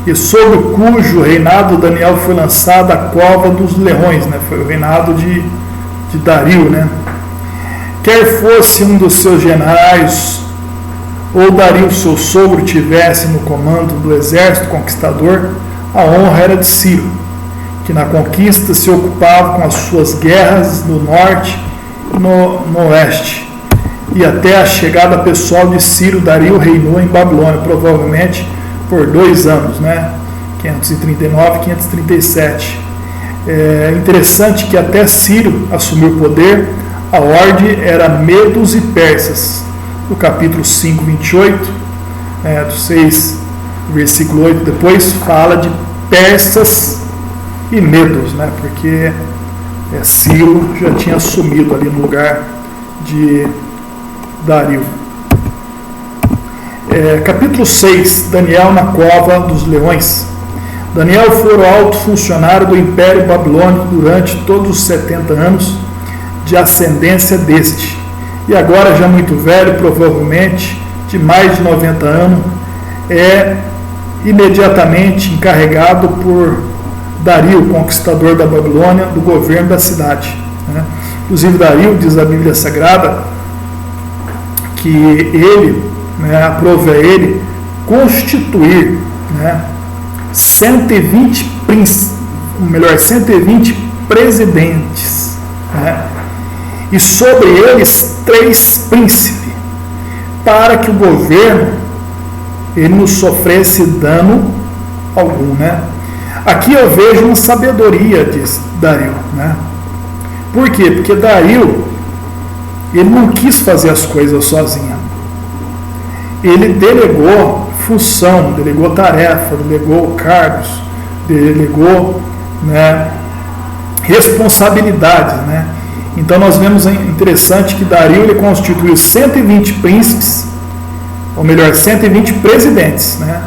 e sobre cujo reinado Daniel foi lançado a cova dos leões, né? Foi o reinado de Dario, né? Quer fosse um dos seus generais ou Dario, seu sogro, tivesse no comando do exército conquistador, a honra era de Ciro, que na conquista se ocupava com as suas guerras no norte e no oeste. E até a chegada pessoal de Ciro, Dario reinou em Babilônia, provavelmente por 2 anos, né? 539 e 537. É interessante que até Ciro assumir o poder, a ordem era medos e persas. No capítulo 5, 28, do 6, versículo 8, depois fala de persas e medos, né? Porque Ciro já tinha assumido ali no lugar de Dario. Capítulo 6, Daniel na cova dos leões. Daniel foi o alto funcionário do Império Babilônico durante todos os 70 anos de ascendência deste, e agora já muito velho, provavelmente de mais de 90 anos, é imediatamente encarregado por Dario, conquistador da Babilônia, do governo da cidade, né? Inclusive Dario, diz a Bíblia Sagrada, que ele, né, aprove a ele constituir, né, 120 presidentes, né, e sobre eles 3 príncipes, para que o governo ele não sofresse dano algum, né? Aqui eu vejo uma sabedoria de Dario, né? Por quê? Porque Dario ele não quis fazer as coisas sozinho. Ele delegou função, delegou tarefa, delegou cargos, delegou, né, responsabilidades, né? Então nós vemos interessante que Dario ele constituiu 120 príncipes, ou melhor, 120 presidentes, né?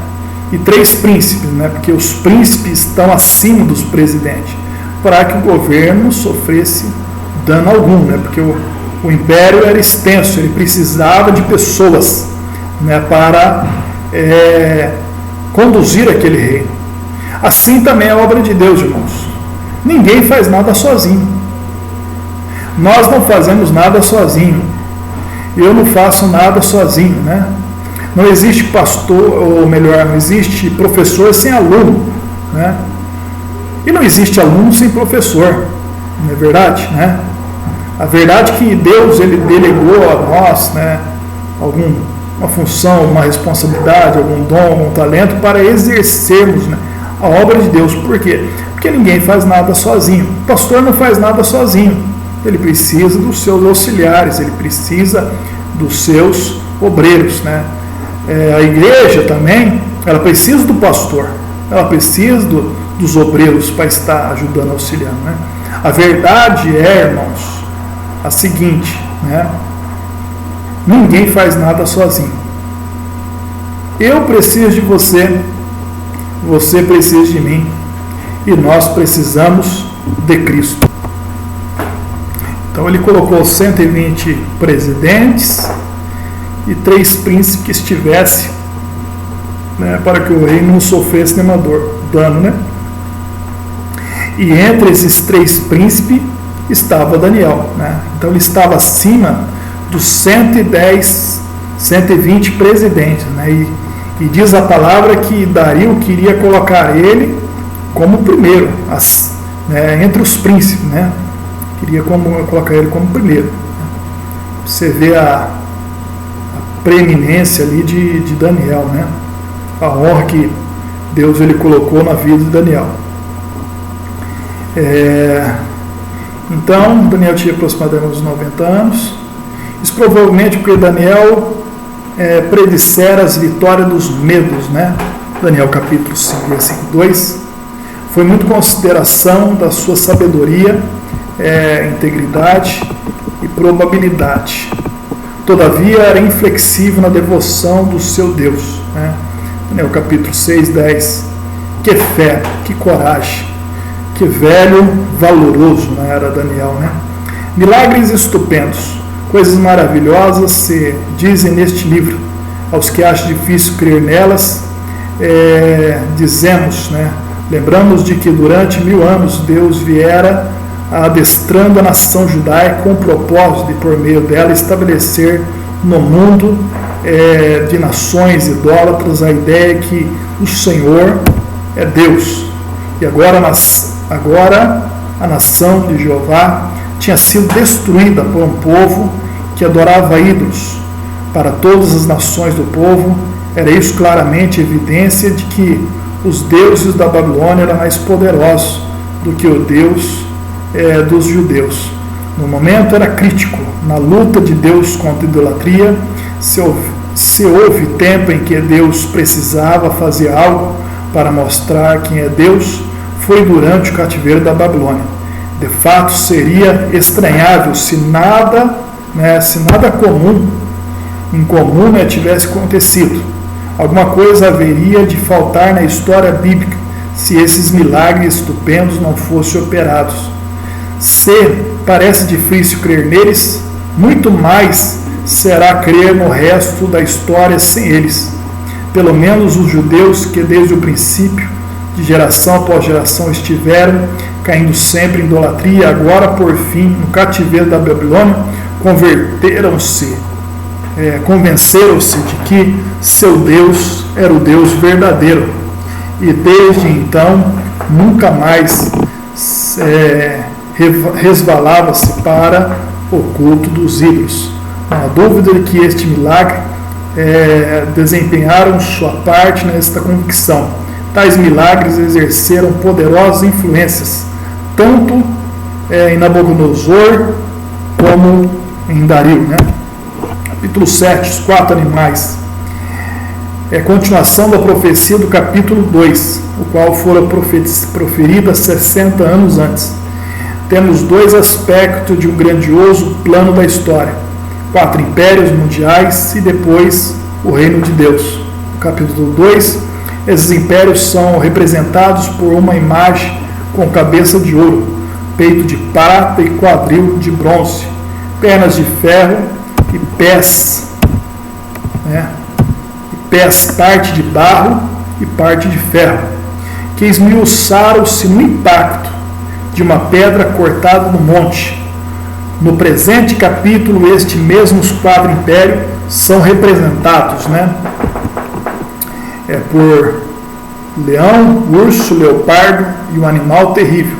E 3 príncipes, né? Porque os príncipes estão acima dos presidentes, para que o governo sofresse dano algum, né? Porque o império era extenso, ele precisava de pessoas, né, para conduzir aquele reino. Assim também é a obra de Deus, irmãos. Ninguém faz nada sozinho. Nós não fazemos nada sozinho. Eu não faço nada sozinho, né? Não existe pastor, ou melhor, não existe professor sem aluno, né? E não existe aluno sem professor, não é verdade, né? A verdade é que Deus, ele delegou a nós, né, uma função, uma responsabilidade, algum dom, algum talento para exercermos, né, a obra de Deus. Por quê? Porque ninguém faz nada sozinho. O pastor não faz nada sozinho. Ele precisa dos seus auxiliares, ele precisa dos seus obreiros, né? A igreja também, ela precisa do pastor, ela precisa dos obreiros para estar ajudando, auxiliando, né? A verdade é, irmãos, a seguinte, né? Ninguém faz nada sozinho. Eu preciso de você, você precisa de mim, e nós precisamos de Cristo. Então ele colocou 120 presidentes e 3 príncipes que estivessem, né, para que o reino não sofresse nenhuma dano, né? E entre esses 3 príncipes estava Daniel, né? Então ele estava acima dos 120 presidentes, né? E diz a palavra que Dario queria colocar ele como primeiro, né, entre os príncipes, né? Queria colocar ele como primeiro. Você vê a preeminência ali de Daniel, né? A honra que Deus ele colocou na vida de Daniel. Então, Daniel tinha aproximadamente uns 90 anos. Isso provavelmente porque Daniel predissera as vitórias dos medos, né? Daniel capítulo 5, versículo 2. Foi muito consideração da sua sabedoria, integridade e probabilidade. Todavia era inflexível na devoção do seu Deus, né? Daniel capítulo 6, 10. Que fé, que coragem, que velho valoroso, né, era Daniel, né? Milagres estupendos, coisas maravilhosas se dizem neste livro. Aos que acham difícil crer nelas, dizemos, né? Lembramos de que durante 1000 anos Deus viera adestrando a nação judaica com o propósito de, por meio dela, estabelecer no mundo de nações idólatras a ideia que o Senhor é Deus. E agora a nação de Jeová tinha sido destruída por um povo que adorava ídolos. Para todas as nações do povo, era isso claramente evidência de que os deuses da Babilônia eram mais poderosos do que o Deus dos judeus. No momento era crítico, na luta de Deus contra a idolatria. Se houve tempo em que Deus precisava fazer algo para mostrar quem é Deus, foi durante o cativeiro da Babilônia. De fato, seria estranhável se nada incomum tivesse acontecido. Alguma coisa haveria de faltar na história bíblica se esses milagres estupendos não fossem operados. Se parece difícil crer neles, muito mais será crer no resto da história sem eles. Pelo menos os judeus que desde o princípio, de geração após geração, estiveram caindo sempre em idolatria, agora por fim, no cativeiro da Babilônia, convenceram-se de que seu Deus era o Deus verdadeiro, e desde então nunca mais resvalava-se para o culto dos ídolos. Não há dúvida de que este milagre desempenharam sua parte nesta convicção. Tais milagres exerceram poderosas influências, tanto em Nabucodonosor como em Dario, né? Capítulo 7, os 4 animais. Continuação da profecia do capítulo 2, o qual fora proferida 60 anos antes. Temos 2 aspectos de um grandioso plano da história: 4 impérios mundiais e depois o reino de Deus. No capítulo 2, esses impérios são representados por uma imagem com cabeça de ouro, peito de prata e quadril de bronze, pernas de ferro e pés, parte de barro e parte de ferro, que esmiuçaram-se no impacto de uma pedra cortada no monte. No presente capítulo, estes mesmos 4 impérios são representados, né? Por leão, urso, leopardo e um animal terrível.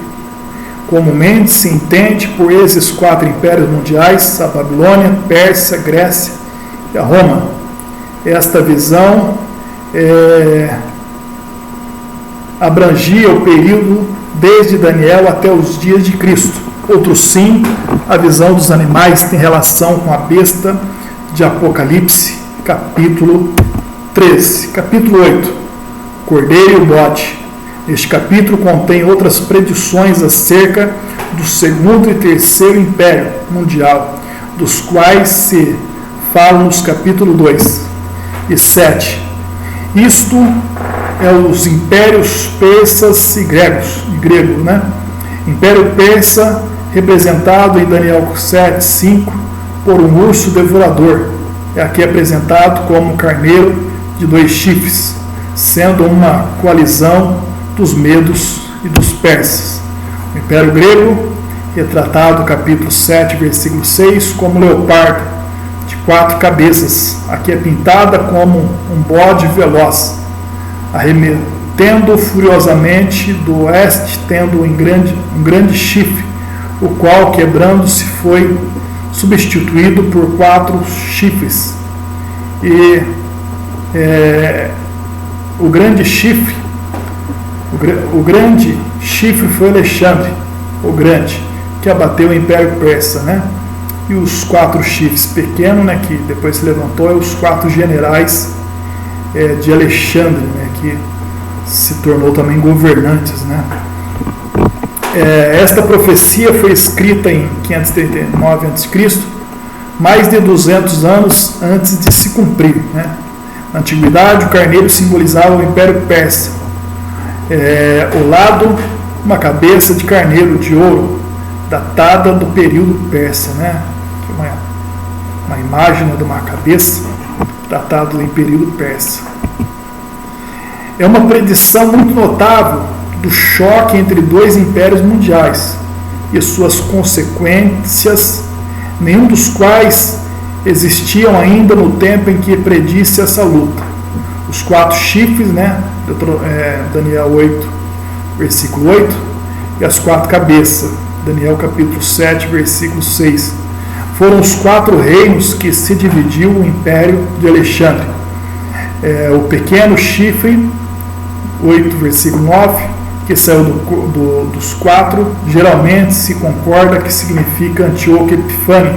Comumente se entende por esses 4 impérios mundiais, a Babilônia, Pérsia, Grécia e a Roma. Esta visão abrangia o período desde Daniel até os dias de Cristo. Outro sim, a visão dos animais tem relação com a besta de Apocalipse, capítulo 13. Capítulo 8, Cordeiro e o bode. Este capítulo contém outras predições acerca do segundo e terceiro império mundial, dos quais se fala nos capítulos 2 e 7. Isto é os impérios persas e grego, né? Império persa, representado em Daniel 7:5 por um urso devorador, é aqui apresentado como um carneiro de 2 chifres, sendo uma coalizão dos medos e dos persas. O Império grego, retratado no capítulo 7, versículo 6, como leopardo, de 4 cabeças, aqui é pintada como um bode veloz, arremetendo furiosamente do oeste, tendo um grande chifre, o qual, quebrando-se, foi substituído por 4 chifres. E o grande chifre foi Alexandre, o Grande, que abateu o Império Persa, né? E os 4 chifres pequenos, né, que depois se levantou, é os 4 generais de Alexandre, né, que se tornou também governantes, né? Esta profecia foi escrita em 539 a.C., mais de 200 anos antes de se cumprir, né? Na antiguidade, o carneiro simbolizava o Império Persa. O lado, uma cabeça de carneiro de ouro, datada do período persa, né? Uma imagem de uma cabeça datada em período persa. É uma predição muito notável do choque entre 2 impérios mundiais e suas consequências, nenhum dos quais existiam ainda no tempo em que predisse essa luta. Os 4 chifres, né? Daniel 8, versículo 8, e as 4 cabeças, Daniel capítulo 7, versículo 6. Foram os 4 reinos que se dividiu o império de Alexandre. O pequeno chifre, 8, versículo 9, que saiu dos 4, geralmente se concorda que significa Antíoco Epifânio,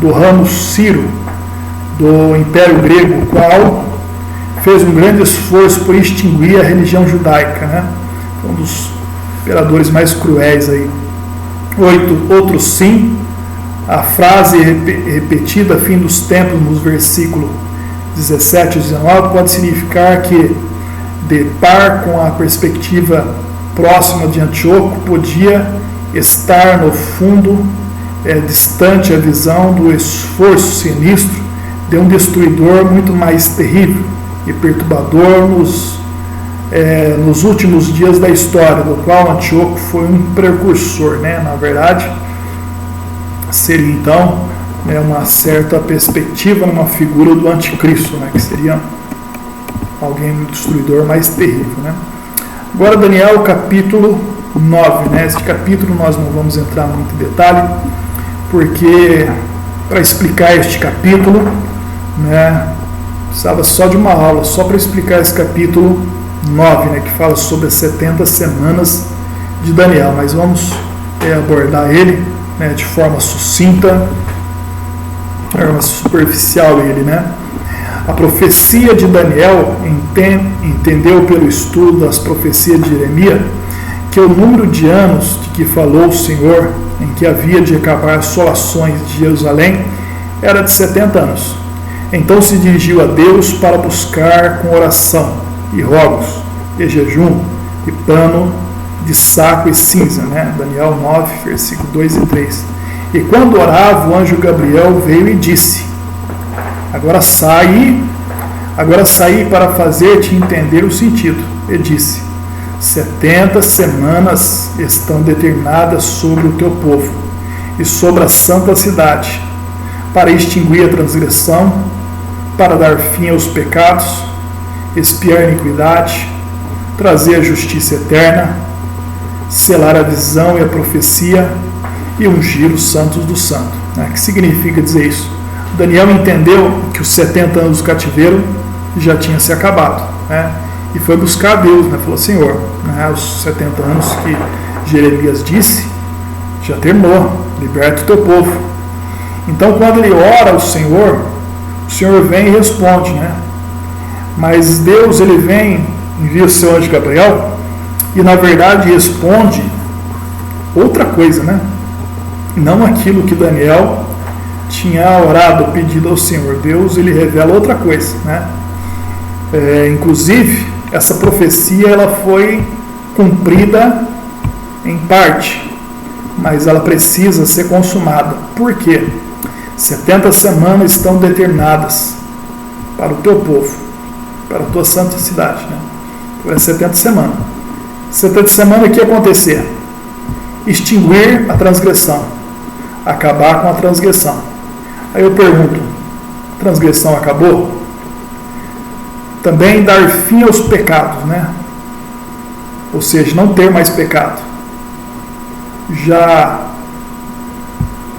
do ramo Ciro, do Império Grego, o qual fez um grande esforço por extinguir a religião judaica, né? Um dos imperadores mais cruéis aí. 8, outro sim, a frase repetida fim dos tempos nos versículos 17 e 19 pode significar que, de par com a perspectiva próxima de Antíoco, podia estar no fundo distante a visão do esforço sinistro de um destruidor muito mais terrível e perturbador nos últimos dias da história, do qual Antíoco foi um precursor, né? Na verdade, seria então uma certa perspectiva numa figura do anticristo, né? Que seria alguém destruidor mais terrível, né? Agora Daniel capítulo 9, né? Este capítulo nós não vamos entrar muito em detalhe, porque para explicar este capítulo, né, precisava só de uma aula, só para explicar esse capítulo 9, né, que fala sobre as 70 semanas de Daniel, mas vamos abordar ele, né, de forma sucinta, de forma superficial ele, né? A profecia de Daniel entendeu pelo estudo das profecias de Jeremias que o número de anos de que falou o Senhor, em que havia de acabar as assolações de Jerusalém, era de 70 anos. Então se dirigiu a Deus para buscar com oração e rogos, e jejum, e pano de saco e cinza, né? Daniel 9, versículo 2 e 3. E quando orava, o anjo Gabriel veio e disse: Agora saí para fazer-te entender o sentido. E disse: 70 semanas estão determinadas sobre o teu povo, e sobre a santa cidade, para extinguir a transgressão, para dar fim aos pecados, expiar a iniquidade, trazer a justiça eterna, selar a visão e a profecia e ungir os santos do santo. O que significa dizer isso? Daniel entendeu que os 70 anos do cativeiro já tinham se acabado, e foi buscar a Deus, falou: Senhor, os 70 anos que Jeremias disse já terminou, liberta o teu povo. Então, quando ele ora ao Senhor, o Senhor vem e responde, mas Deus, ele vem, envia o seu anjo Gabriel e na verdade responde outra coisa, não aquilo que Daniel tinha orado, pedido ao Senhor. Deus, ele revela outra coisa, inclusive essa profecia ela foi cumprida em parte, mas ela precisa ser consumada. Por quê? 70 semanas estão determinadas para o teu povo, para a tua santa cidade, Então é 70 semanas. 70 semanas, o que ia acontecer? Extinguir a transgressão, acabar com a transgressão. Aí eu pergunto: a transgressão acabou? Também dar fim aos pecados, ou seja, não ter mais pecado. Já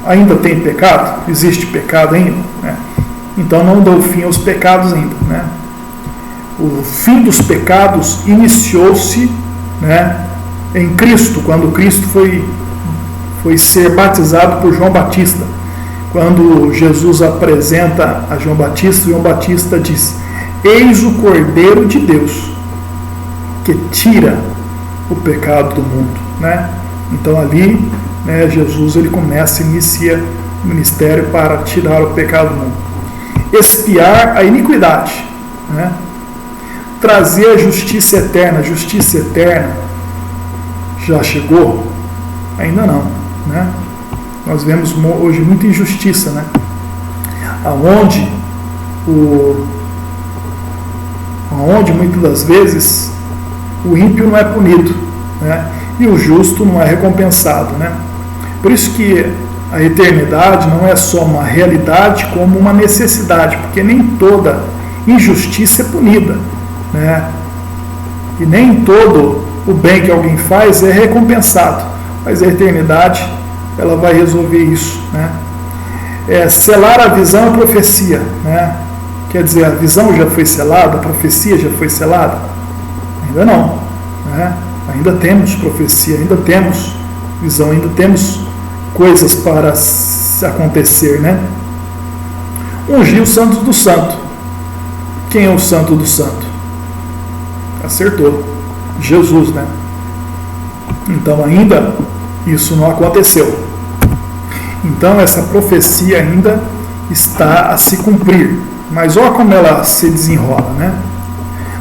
ainda tem pecado? Existe pecado ainda? Então não dou fim aos pecados ainda. O fim dos pecados iniciou-se em Cristo, quando Cristo foi ser batizado por João Batista. Quando Jesus apresenta a João Batista diz: eis o Cordeiro de Deus que tira o pecado do mundo. Então ali, Jesus ele inicia o ministério para tirar o pecado do mundo. Expiar a iniquidade, trazer a justiça eterna. Justiça eterna já chegou? Ainda não, Nós vemos hoje muita injustiça, aonde muitas das vezes o ímpio não é punido, e o justo não é recompensado, Por isso que a eternidade não é só uma realidade, como uma necessidade, porque nem toda injustiça é punida, e nem todo o bem que alguém faz é recompensado, mas a eternidade ela vai resolver isso, selar a visão e a profecia, quer dizer, a visão já foi selada, a profecia já foi selada? Ainda não, ainda temos profecia, ainda temos visão, ainda temos coisas para acontecer, Ungir os santos do santo. Quem é o santo do santo? Acertou, Jesus, Então ainda isso não aconteceu. Então essa profecia ainda está a se cumprir. Mas olha como ela se desenrola,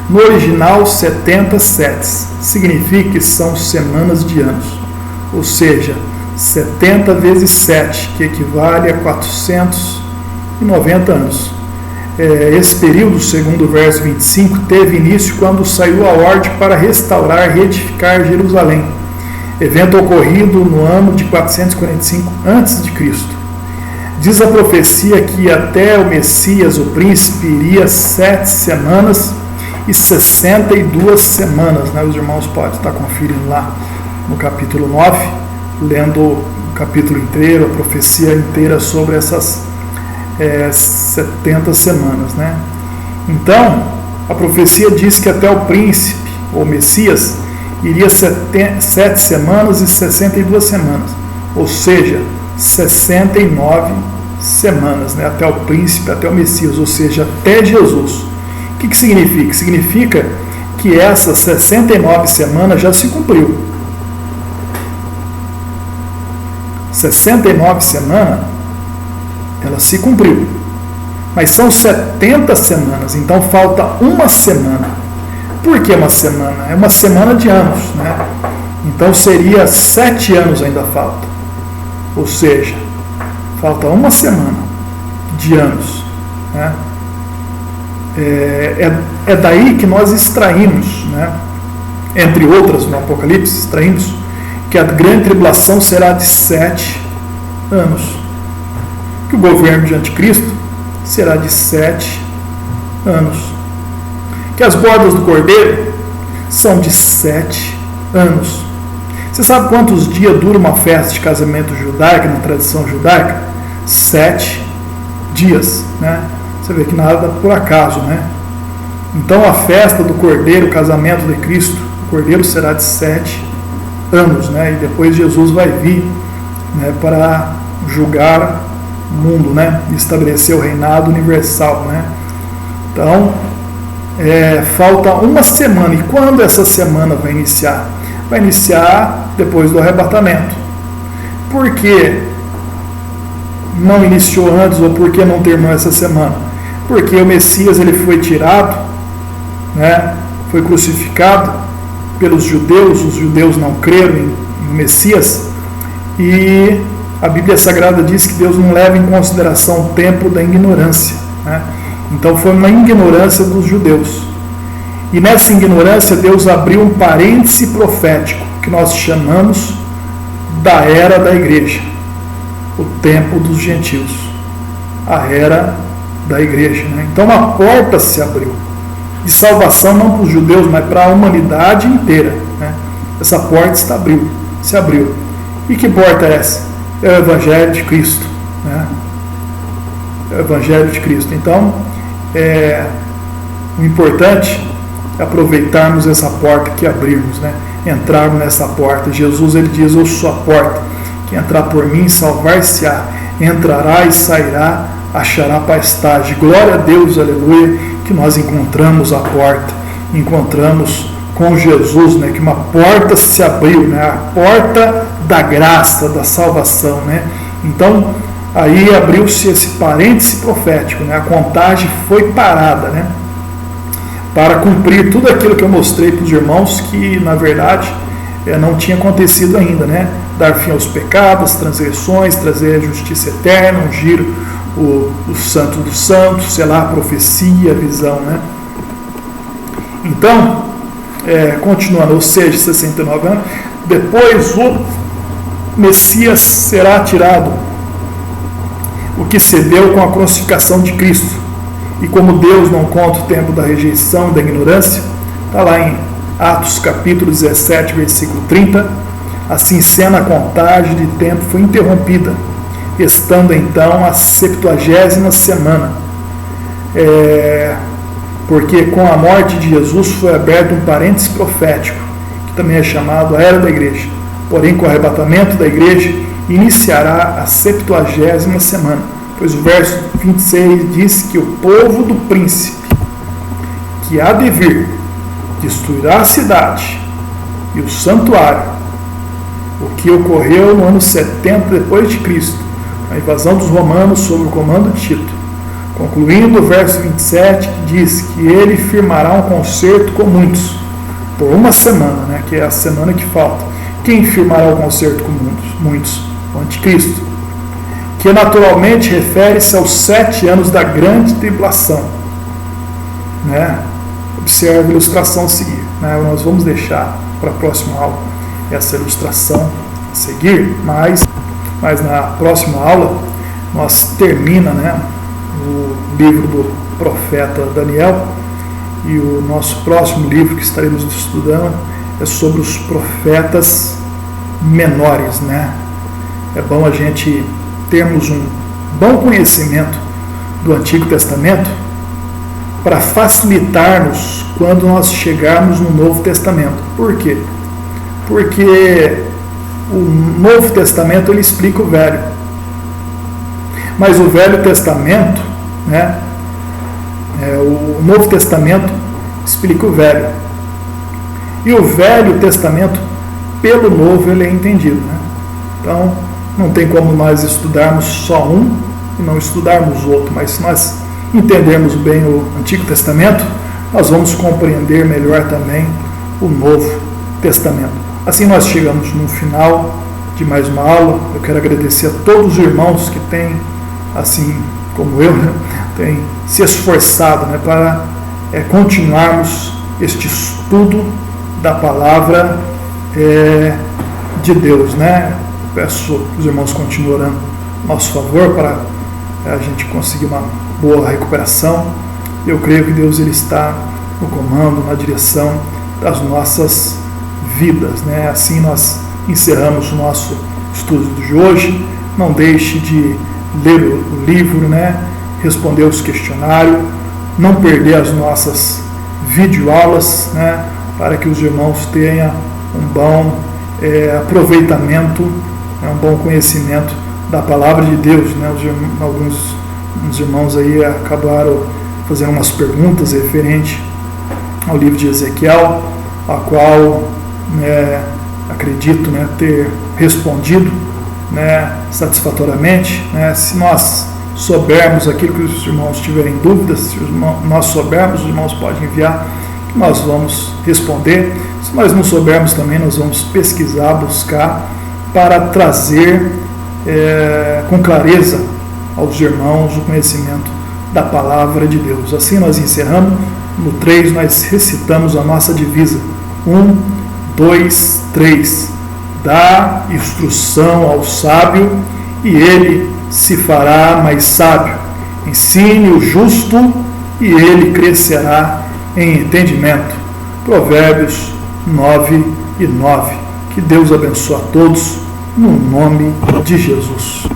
No original, 70 setes significa que são semanas de anos. Ou seja, 70 vezes 7, que equivale a 490 anos. Esse período, segundo o verso 25, teve início quando saiu a ordem para restaurar e reedificar Jerusalém. Evento ocorrido no ano de 445 a.C. Diz a profecia que até o Messias, o príncipe, iria 7 semanas e 62 semanas. Os irmãos podem estar conferindo lá no capítulo 9, lendo o capítulo inteiro, a profecia inteira sobre essas 70 semanas. Então, a profecia diz que até o príncipe, ou Messias, iria 7 semanas e 62 semanas, ou seja, 69 semanas, até o príncipe, até o Messias, ou seja, até Jesus. O que significa? Significa que essas 69 semanas já se cumpriu. 69 semanas, ela se cumpriu. Mas são 70 semanas, então falta uma semana. Por que uma semana? É uma semana de anos, Então seria 7 anos ainda falta. Ou seja, falta uma semana de anos. É daí que nós extraímos, entre outras no Apocalipse, extraímos que a grande tribulação será de 7 anos. Que o governo de Anticristo será de 7 anos. Que as bodas do Cordeiro são de 7 anos. Você sabe quantos dias dura uma festa de casamento judaica, na tradição judaica? 7 dias, né? Você vê que nada por acaso, né? Então a festa do Cordeiro, o casamento de Cristo, o Cordeiro será de 7 anos, né? E depois Jesus vai vir, né, para julgar o mundo, né? E estabelecer o reinado universal, né? Então, falta uma semana. E quando essa semana vai iniciar? Vai iniciar depois do arrebatamento. Por que não iniciou antes, ou por que não terminou essa semana? Porque o Messias ele foi tirado, né? Foi crucificado pelos judeus. Os judeus não creram em Messias, e a Bíblia Sagrada diz que Deus não leva em consideração o tempo da ignorância, né? Então foi uma ignorância dos judeus, e nessa ignorância Deus abriu um parêntese profético que nós chamamos da era da igreja, o tempo dos gentios, a era da igreja, né? Então uma porta se abriu de salvação, não para os judeus, mas para a humanidade inteira, né? Essa porta se abriu. E que porta é essa? É o Evangelho de Cristo, né? É o Evangelho de Cristo. Então, o importante é aproveitarmos essa porta que abrimos, né? Entrarmos nessa porta. Jesus ele diz: eu sou a porta, que entrar por mim salvar-se-á, entrará e sairá, achará pastagem. Glória a Deus, aleluia, que nós encontramos a porta, encontramos com Jesus, né, que uma porta se abriu, né, a porta da graça, da salvação, né? Então, aí abriu-se esse parêntese profético, né? A contagem foi parada, né? Para cumprir tudo aquilo que eu mostrei para os irmãos, que na verdade não tinha acontecido ainda, né? Dar fim aos pecados, transgressões, trazer a justiça eterna, ungir o santo dos santos, selar a profecia, a visão, né? Então, continuando, ou seja, 69 anos, depois o Messias será tirado, o que cedeu com a crucificação de Cristo. E como Deus não conta o tempo da rejeição e da ignorância, está lá em Atos capítulo 17, versículo 30, assim sendo a contagem de tempo foi interrompida, estando então a 70ª semana, porque com a morte de Jesus foi aberto um parêntese profético, que também é chamado a era da igreja. Porém, com o arrebatamento da igreja, iniciará a 70ª semana, pois o verso 26 diz que o povo do príncipe, que há de vir, destruirá a cidade e o santuário, o que ocorreu no ano 70 depois de Cristo, a invasão dos romanos sob o comando de Tito. Concluindo o verso 27, que diz que ele firmará um concerto com muitos, por uma semana, né, que é a semana que falta. Quem firmará o concerto com muitos? O anticristo, que naturalmente refere-se aos 7 anos da grande tribulação, né? Observe a ilustração a seguir, né? Nós vamos deixar para a próxima aula essa ilustração a seguir, mas na próxima aula nós termina, né, o livro do profeta Daniel, e o nosso próximo livro que estaremos estudando é sobre os profetas menores, né? É bom a gente termos um bom conhecimento do Antigo Testamento para facilitar-nos quando nós chegarmos no Novo Testamento. Por quê? Porque o Novo Testamento ele explica o Velho, mas o Velho Testamento, né, o Novo Testamento explica o Velho, e o Velho Testamento pelo Novo ele é entendido, né? Então não tem como nós estudarmos só um e não estudarmos o outro, mas se nós entendermos bem o Antigo Testamento, nós vamos compreender melhor também o Novo Testamento. Assim nós chegamos no final de mais uma aula. Eu quero agradecer a todos os irmãos que têm, assim como eu, né, têm se esforçado, né, para continuarmos este estudo da palavra de Deus, né? Peço que os irmãos continuem orando nosso favor para a gente conseguir uma boa recuperação. Eu creio que Deus ele está no comando, na direção das nossas vidas, né? Assim nós encerramos o nosso estudo de hoje. Não deixe de ler o livro, né? Responder os questionários, não perder as nossas videoaulas, né? Para que os irmãos tenham um bom aproveitamento, né? Um bom conhecimento da palavra de Deus, né? Alguns irmãos aí acabaram fazendo umas perguntas referente ao livro de Ezequiel, a qual acredito ter respondido satisfatoriamente. Se nós soubermos aquilo que os irmãos tiverem dúvidas, se nós soubermos, os irmãos podem enviar, que nós vamos responder. Se nós não soubermos também, nós vamos pesquisar, buscar, para trazer com clareza aos irmãos o conhecimento da palavra de Deus. Assim nós encerramos. No 3 nós recitamos a nossa divisa. 1, 2, 3. Dá instrução ao sábio e ele se fará mais sábio. Ensine o justo e ele crescerá em entendimento. Provérbios 9:9. Que Deus abençoe a todos no nome de Jesus.